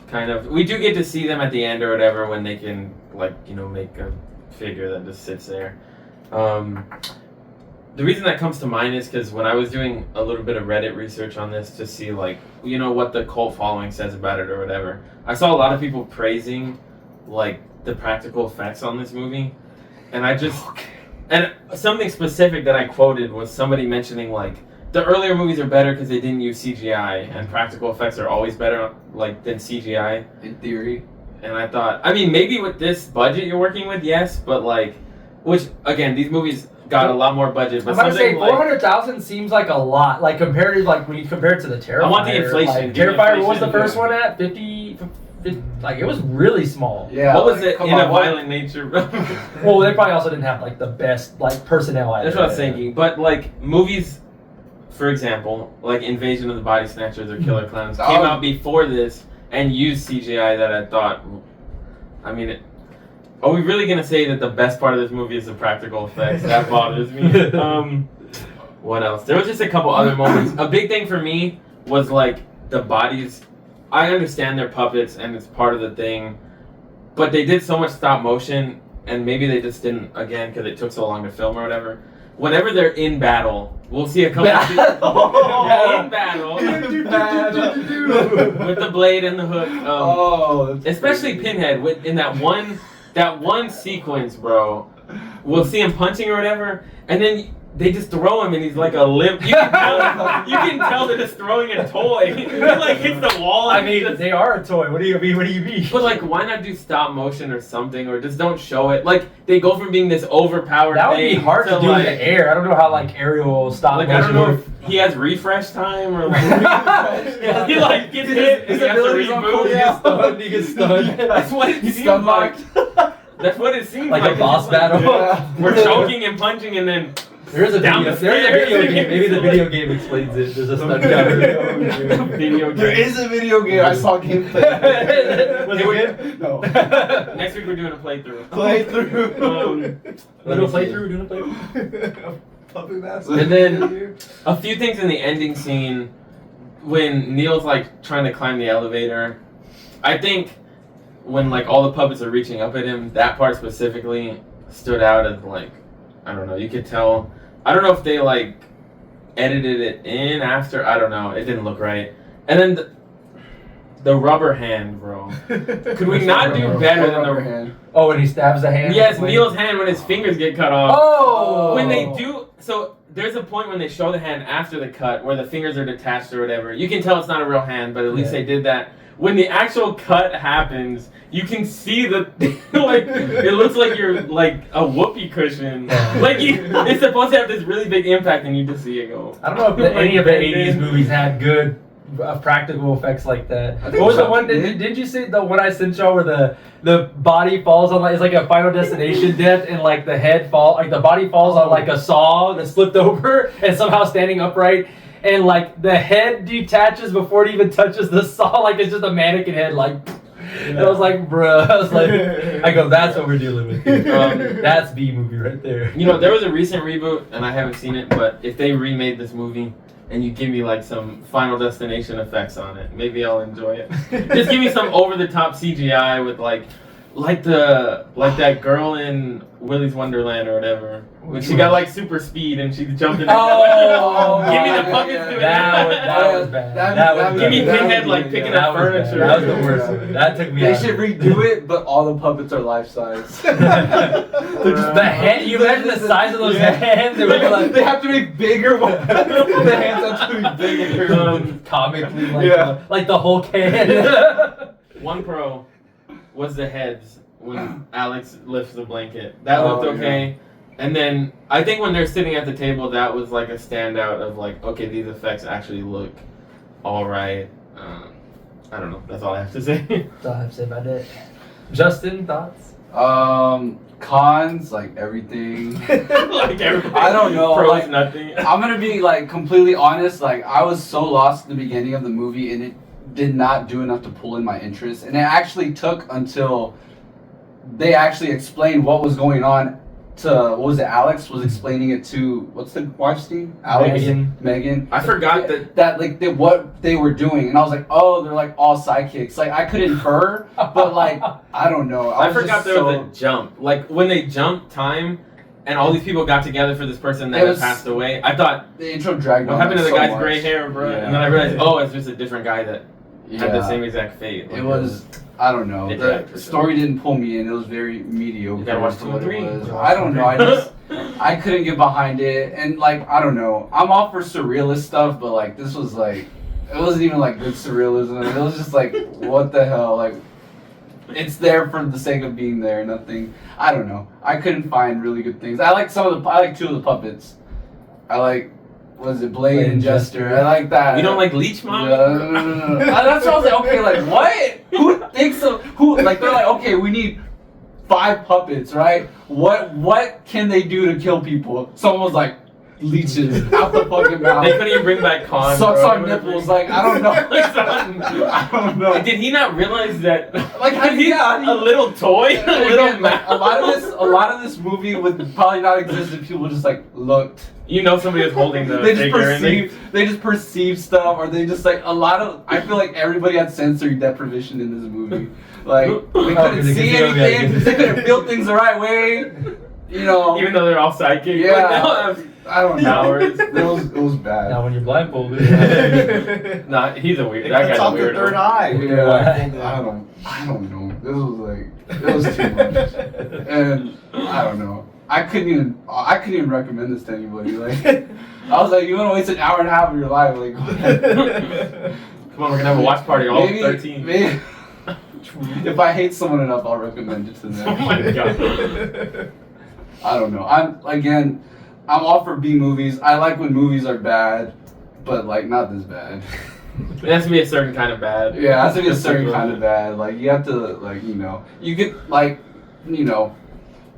Speaker 3: kind of. We do get to see them at the end or whatever when they can like make a figure that just sits there. The reason that comes to mind is because when I was doing a little bit of Reddit research on this to see like what the cult following says about it or whatever, I saw a lot of people praising like the practical effects on this movie, and I just and something specific that I quoted was somebody mentioning like the earlier movies are better because they didn't use CGI and practical effects are always better like than CGI
Speaker 2: In theory.
Speaker 3: and I thought maybe with this budget you're working with, yes, but like which again, these movies got a lot more budget, but
Speaker 1: I'm about to say
Speaker 3: something like
Speaker 1: 400,000 seems like a lot. Like compared to like when you compare it to the Terrifier.
Speaker 3: I want the inflation.
Speaker 1: Like,
Speaker 3: Give me
Speaker 1: Terrifier, what was
Speaker 3: inflation.
Speaker 1: the first one at? 50, like it was really small.
Speaker 2: Yeah.
Speaker 3: what was
Speaker 2: like,
Speaker 3: it
Speaker 2: come
Speaker 3: in
Speaker 2: on,
Speaker 3: a
Speaker 2: what-
Speaker 3: violent nature, bro?
Speaker 1: Well, they probably also didn't have like the best like personnel either.
Speaker 3: That's what I was thinking. But like movies, for example, like Invasion of the Body Snatchers or Killer Clowns came
Speaker 2: Oh.
Speaker 3: out before this and used CGI that I thought. I mean, are we really gonna say that the best part of this movie is the practical effects? That bothers me. What else? There was just a couple other moments. A big thing for me was like the bodies. I understand they're puppets and it's part of the thing, but they did so much stop motion, and maybe they just didn't again because it took so long to film or whatever. Whenever they're in battle, we'll see a couple. In battle with the blade and the hook. Especially Pinhead in that one sequence, bro. We'll see him punching or whatever, and then they just throw him and he's like a limp. You can tell they're just throwing a toy. He like hits the wall.
Speaker 1: I
Speaker 3: And
Speaker 1: mean,
Speaker 3: just,
Speaker 1: they are a toy. What do you mean? What do you mean?
Speaker 3: but like, why not do stop motion or something, or just don't show it? Like they go from being this overpowered.
Speaker 1: That would be
Speaker 3: thing
Speaker 1: hard to do
Speaker 3: like,
Speaker 1: in the air. I don't know how like aerial stop
Speaker 3: Like
Speaker 1: motion
Speaker 3: I don't know
Speaker 1: works.
Speaker 3: if he has refresh time or like
Speaker 1: Yeah.
Speaker 3: he like gets hit and he has to reboot.
Speaker 1: He gets stunned.
Speaker 3: That's what it
Speaker 2: He's
Speaker 3: seems
Speaker 2: stun
Speaker 3: like.
Speaker 2: locked.
Speaker 3: That's what it seems
Speaker 1: Like
Speaker 3: like.
Speaker 1: a boss
Speaker 3: It's just
Speaker 1: battle.
Speaker 2: Yeah.
Speaker 3: We're choking and punching and then
Speaker 1: There is a
Speaker 3: Down
Speaker 1: video.
Speaker 3: the
Speaker 1: There is a
Speaker 3: stairs.
Speaker 1: video game. Maybe the video game explains it. There's a stunt counter.
Speaker 3: video game.
Speaker 2: There is a video game. I saw gameplay.
Speaker 1: Was it good?
Speaker 2: No.
Speaker 3: Next week we're doing a playthrough.
Speaker 2: Playthrough.
Speaker 1: Little playthrough. Doing a playthrough.
Speaker 5: Puppetmaster.
Speaker 3: And then a few things in the ending scene when Neil's like trying to climb the elevator. I think when like all the puppets are reaching up at him, that part specifically stood out as like, I don't know, you could tell. I don't know if they like edited it in after. I don't know. It didn't look right. And then the rubber hand, bro. Could we not do better than the
Speaker 2: hand?
Speaker 1: Oh, when he stabs the hand.
Speaker 3: Yes,
Speaker 1: When-
Speaker 3: Neil's hand when his fingers get cut off.
Speaker 1: Oh.
Speaker 3: When they do, so there's a point when they show the hand after the cut where the fingers are detached or whatever. You can tell it's not a real hand, but at least
Speaker 1: Yeah.
Speaker 3: they did that. When the actual cut happens, you can see the like it looks like you're like a whoopee cushion. Like it's supposed to have this really big impact, and you just see it go.
Speaker 1: I don't know if any of the 80s movies had good practical effects like that.
Speaker 2: I think
Speaker 1: What was the
Speaker 2: some
Speaker 1: one?
Speaker 2: did.
Speaker 1: Did you see the one I sent y'all where the body falls on like it's like a Final Destination death and like the head fall like the body falls on like a saw that's flipped over and somehow standing upright and like the head detaches before it even touches the saw like it's just a mannequin head like. And I was like, bruh. I was like, I go, that's what we're dealing with. Here. That's B movie right there.
Speaker 3: You know, there was a recent reboot, and I haven't seen it, but if they remade this movie and you give me like some Final Destination effects on it, maybe I'll enjoy it. Just give me some over-the-top CGI with like that girl in Willy's Wonderland or whatever. When she got like super speed and she jumped in.
Speaker 1: Oh,
Speaker 3: give me the
Speaker 2: yeah,
Speaker 3: puppets
Speaker 2: yeah,
Speaker 3: doing
Speaker 1: That was bad. That was
Speaker 3: Give me
Speaker 1: bad.
Speaker 3: Pinhead like picking
Speaker 1: That
Speaker 3: up
Speaker 1: was bad.
Speaker 3: furniture.
Speaker 1: That was the worst one. That took me
Speaker 2: They
Speaker 1: out.
Speaker 2: should redo it, but all the puppets are life size.
Speaker 1: They're just the hand. You imagine the size of those hands. They would be like
Speaker 2: They have to make bigger ones. The hands have to be bigger.
Speaker 1: comically
Speaker 2: Yeah.
Speaker 1: like the Hulk hand.
Speaker 3: One pro was the heads when Alex lifts the blanket. That looked
Speaker 2: Oh,
Speaker 3: okay. And then I think when they're sitting at the table, that was like a standout of like, okay, these effects actually look all right. I don't know. That's all I have to say.
Speaker 1: That's all I have to say about it. Justin, thoughts?
Speaker 2: Cons, like everything.
Speaker 3: Like everybody.
Speaker 2: I don't know,
Speaker 3: Pros,
Speaker 2: like-
Speaker 3: nothing.
Speaker 2: I'm gonna be like completely honest. Like I was so lost at the beginning of the movie, and it did not do enough to pull in my interest. And it actually took until they actually explained what was going on. To what was it? Alex was explaining it to what's the wife's name? Alex. Megan.
Speaker 3: I forgot that.
Speaker 2: Like what they were doing, and I was like, oh, they're like all sidekicks. Like I could infer, but like I don't know.
Speaker 3: I
Speaker 2: was
Speaker 3: forgot
Speaker 2: just
Speaker 3: there was a jump. Like when they jumped time and all these people got together for this person that
Speaker 2: It
Speaker 3: had
Speaker 2: was-
Speaker 3: passed away, I thought,
Speaker 2: the intro dragged
Speaker 3: what
Speaker 2: on
Speaker 3: happened to
Speaker 2: like
Speaker 3: the
Speaker 2: so
Speaker 3: guy's
Speaker 2: much.
Speaker 3: gray hair, bro?
Speaker 2: Yeah.
Speaker 3: And then I realized, oh, it's just a different guy that had the
Speaker 2: Yeah.
Speaker 3: same exact fate. Like,
Speaker 2: It was, I don't know.
Speaker 3: It dragged
Speaker 2: The
Speaker 3: for
Speaker 2: story didn't pull me in. It was very mediocre.
Speaker 3: You gotta watch
Speaker 2: for
Speaker 3: 2
Speaker 2: what
Speaker 3: and 3.
Speaker 2: it was. I don't know. I couldn't get behind it, and like I don't know. I'm all for surrealist stuff, but like this was like, it wasn't even like good surrealism. It was just like, what the hell? Like, It's there for the sake of being there. Nothing. I don't know. I couldn't find really good things. I like I like two of the puppets. I like. Was it Blade and Jester? I like that.
Speaker 3: You don't like Leech Mom?
Speaker 2: No. That's what I was like. Okay, like what? Who thinks of who? Like they're like, okay, we need 5 puppets, right? What can they do to kill people? Someone was like, leeches out the fucking mouth.
Speaker 3: They couldn't even bring back Khan.
Speaker 2: Sucks
Speaker 3: bro.
Speaker 2: on nipples. Like I don't know. I don't know.
Speaker 3: Did he not realize that?
Speaker 2: Like
Speaker 3: A little toy, a little
Speaker 2: Again, like, a lot of this movie would probably not exist if people just like looked.
Speaker 3: You know, somebody was holding the
Speaker 2: They just
Speaker 3: figure and
Speaker 2: they just perceive stuff, or they just like a lot of. I feel like everybody had sensory deprivation in this movie. Like they couldn't see anything. They couldn't feel things the right way. You know.
Speaker 3: Even though they're all psychic.
Speaker 2: Yeah.
Speaker 3: Like, they all have
Speaker 2: I don't know.
Speaker 3: powers.
Speaker 2: It was bad.
Speaker 1: Now when you're blindfolded.
Speaker 3: Nah, he's a weird.
Speaker 5: It
Speaker 3: That
Speaker 5: cuts
Speaker 3: guy's a
Speaker 5: off the
Speaker 3: weird.
Speaker 5: third eye.
Speaker 2: Yeah, I don't know. This was like, it was too much, and I don't know. I couldn't even recommend this to anybody. Like, I was like, you want to waste an hour and a half of your life? Like, go ahead.
Speaker 3: Come on, we're gonna have a watch party. All 13.
Speaker 2: Maybe, if I hate someone enough, I'll recommend it to them.
Speaker 3: Oh my god.
Speaker 2: I don't know. I'm all for B movies. I like when movies are bad, but like not this bad.
Speaker 3: It has to be a certain kind of bad.
Speaker 2: Yeah, it has to be a certain kind of bad. Like you have to like you get like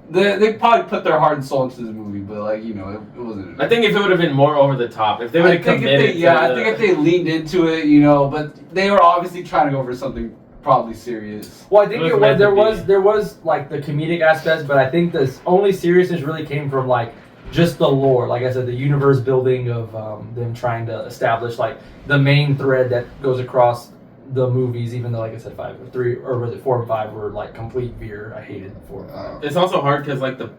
Speaker 2: they probably put their heart and soul into this movie, but like it wasn't.
Speaker 3: I think if it would have been more over the top, if they would have committed.
Speaker 2: I think if they leaned into it, but they were obviously trying to go for something probably serious.
Speaker 1: Well, I think
Speaker 3: It was meant to be.
Speaker 1: there was like the comedic aspects, but I think the only seriousness really came from like just the lore. Like I said, the universe building of them trying to establish like the main thread that goes across the movies. Even though, like I said, 5 or 3 or was it 4 and 5 were like complete veer. I hated 4 and 5.
Speaker 3: It's also hard because like the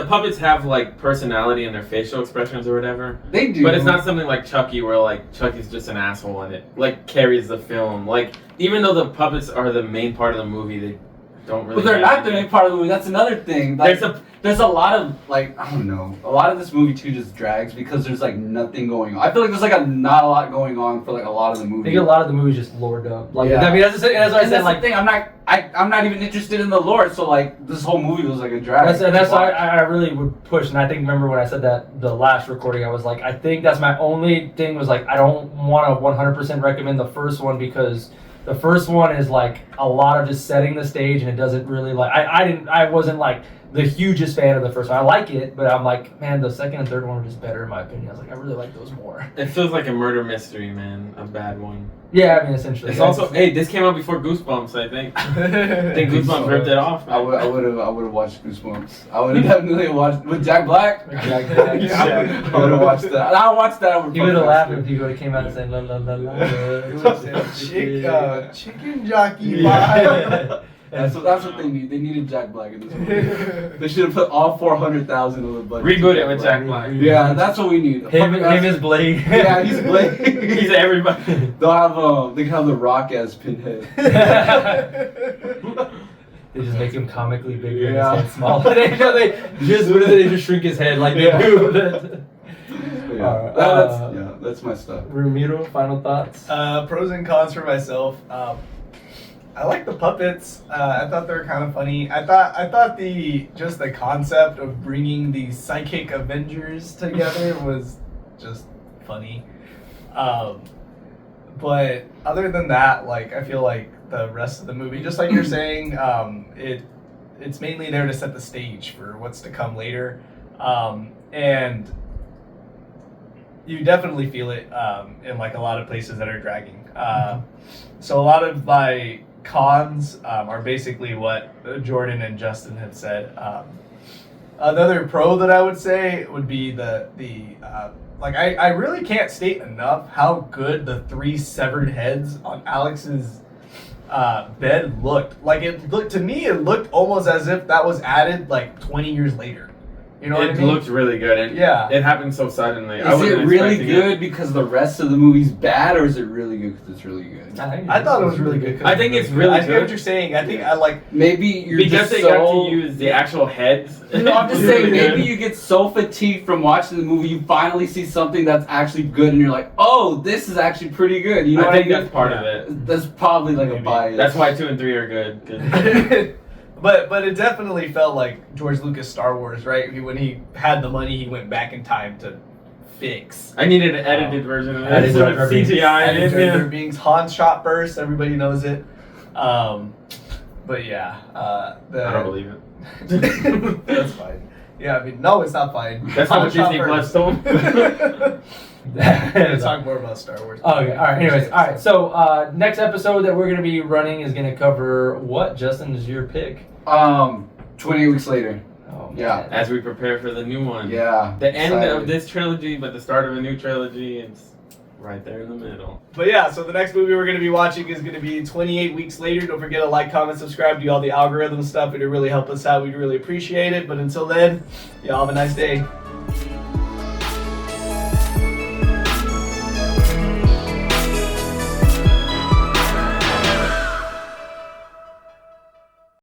Speaker 3: puppets have like personality in their facial expressions or whatever.
Speaker 2: They do,
Speaker 3: but it's not something like Chucky where like Chucky's just an asshole and it like carries the film. Like even though the puppets are the main part of the movie, they don't really.
Speaker 2: But they're
Speaker 3: have
Speaker 2: not the
Speaker 3: any-
Speaker 2: main part of the movie. That's another thing. Like, there's a lot of like I don't know. A lot of this movie too just drags because there's like nothing going on. I feel like there's like not a lot going on for like a lot of the
Speaker 1: I
Speaker 2: movie.
Speaker 1: think a lot of the movies just lore dump. Like
Speaker 2: Yeah.
Speaker 1: I mean, that's what I said.
Speaker 2: That's
Speaker 1: Like
Speaker 2: the thing. I'm not even interested in the lore. So like this whole movie was like a drag.
Speaker 1: that's why I really would push. And I think remember when I said that the last recording, I was like, I think that's my only thing was like I don't want to 100% recommend the first one because the first one is like a lot of just setting the stage and it doesn't really like I wasn't like the hugest fan of the first one. I like it, but I'm like, man, the second and third one are just better in my opinion. I was like, I really like those more.
Speaker 3: It feels like a murder mystery, man. A bad one.
Speaker 1: Yeah, I mean, essentially.
Speaker 3: It's also this came out before Goosebumps. I think. I think Goosebumps ripped it off. Man.
Speaker 2: I would have watched Goosebumps. I would have definitely watched with Jack Black.
Speaker 1: Jack Black.
Speaker 2: I would have watched that. I watched that over.
Speaker 1: You would have laughed if he would have came out and said la la la la.
Speaker 5: Chicken jockey
Speaker 1: Yeah.
Speaker 5: vibe.
Speaker 2: That's what they need. They needed Jack Black in this movie. They should have put all 400,000 of the budget.
Speaker 3: Reboot it with Jack Black.
Speaker 2: Yeah, that's what we need.
Speaker 1: Him is Blade.
Speaker 2: Yeah, he's Blade.
Speaker 3: He's everybody.
Speaker 2: They can have The Rock as Pinhead.
Speaker 1: They just make him comically bigger
Speaker 2: Yeah.
Speaker 1: and his head smaller. They just shrink his head like they
Speaker 2: Yeah.
Speaker 1: do.
Speaker 2: That's my stuff.
Speaker 1: Ramiro, final thoughts?
Speaker 5: Pros and cons for myself. I like the puppets. I thought they were kind of funny. I thought the concept of bringing the psychic Avengers together was just funny. But other than that, like I feel like the rest of the movie, just like you're saying, it's mainly there to set the stage for what's to come later, and you definitely feel it in like a lot of places that are dragging. So a lot of my cons are basically what Jordan and Justin have said. Another pro that I would say would be I really can't state enough how good the 3 severed heads on Alex's bed looked. Like it looked to me, it looked almost as if that was added like 20 years later. You know what I
Speaker 3: It
Speaker 5: mean?
Speaker 3: looked really good, and
Speaker 5: Yeah.
Speaker 3: it happened so suddenly. I
Speaker 2: Is
Speaker 3: wasn't
Speaker 2: it really
Speaker 3: expecting
Speaker 2: good because the rest of the movie's bad, or is it really good because it's really good?
Speaker 5: I thought it was really good. 'cause
Speaker 3: I think it's really
Speaker 5: I get
Speaker 3: good.
Speaker 5: what you're saying. I think I like.
Speaker 2: Maybe you're
Speaker 3: because
Speaker 2: just
Speaker 3: they
Speaker 2: so...
Speaker 3: got to use the actual heads.
Speaker 2: No, I'm just
Speaker 3: It's
Speaker 2: saying,
Speaker 3: really
Speaker 2: maybe
Speaker 3: good.
Speaker 2: you get so fatigued from watching the movie, you finally see something that's actually good, and you're like, oh, this is actually pretty good. You know
Speaker 3: I
Speaker 2: what
Speaker 3: think
Speaker 2: I mean?
Speaker 3: that's part of it.
Speaker 2: That's probably like a
Speaker 5: Maybe.
Speaker 2: bias.
Speaker 3: That's why 2 and 3 are good. 'cause-
Speaker 5: But it definitely felt like George Lucas Star Wars, right? When he had the money, he went back in time to fix.
Speaker 3: I needed an edited version of
Speaker 1: Edited
Speaker 3: it.
Speaker 1: Jar Binks.
Speaker 3: CGI.
Speaker 5: And
Speaker 3: in
Speaker 5: Jar Jar
Speaker 3: it.
Speaker 5: Binks, Han shot first. Everybody knows it. But yeah,
Speaker 3: I don't believe it.
Speaker 5: That's fine. Yeah, I mean, no, it's not fine.
Speaker 3: That's
Speaker 5: Han
Speaker 3: what
Speaker 5: shot
Speaker 3: Disney Plus
Speaker 5: first.
Speaker 3: told me.
Speaker 5: We'll talk more about Star Wars.
Speaker 1: Okay, all right. Anyways, all right. So next episode that we're gonna be running is gonna cover what? Justin, is your pick?
Speaker 2: 28 weeks later.
Speaker 1: Oh,
Speaker 2: Yeah.
Speaker 1: man.
Speaker 3: As we prepare for the new one.
Speaker 2: Yeah.
Speaker 3: The end
Speaker 2: Excited.
Speaker 3: of this trilogy, but the start of a new trilogy. It's right there in the middle.
Speaker 5: But yeah, so the next movie we're going to be watching is going to be 28 Weeks Later. Don't forget to like, comment, subscribe, do all the algorithm stuff. It'd really help us out. We'd really appreciate it. But until then, y'all have a nice day.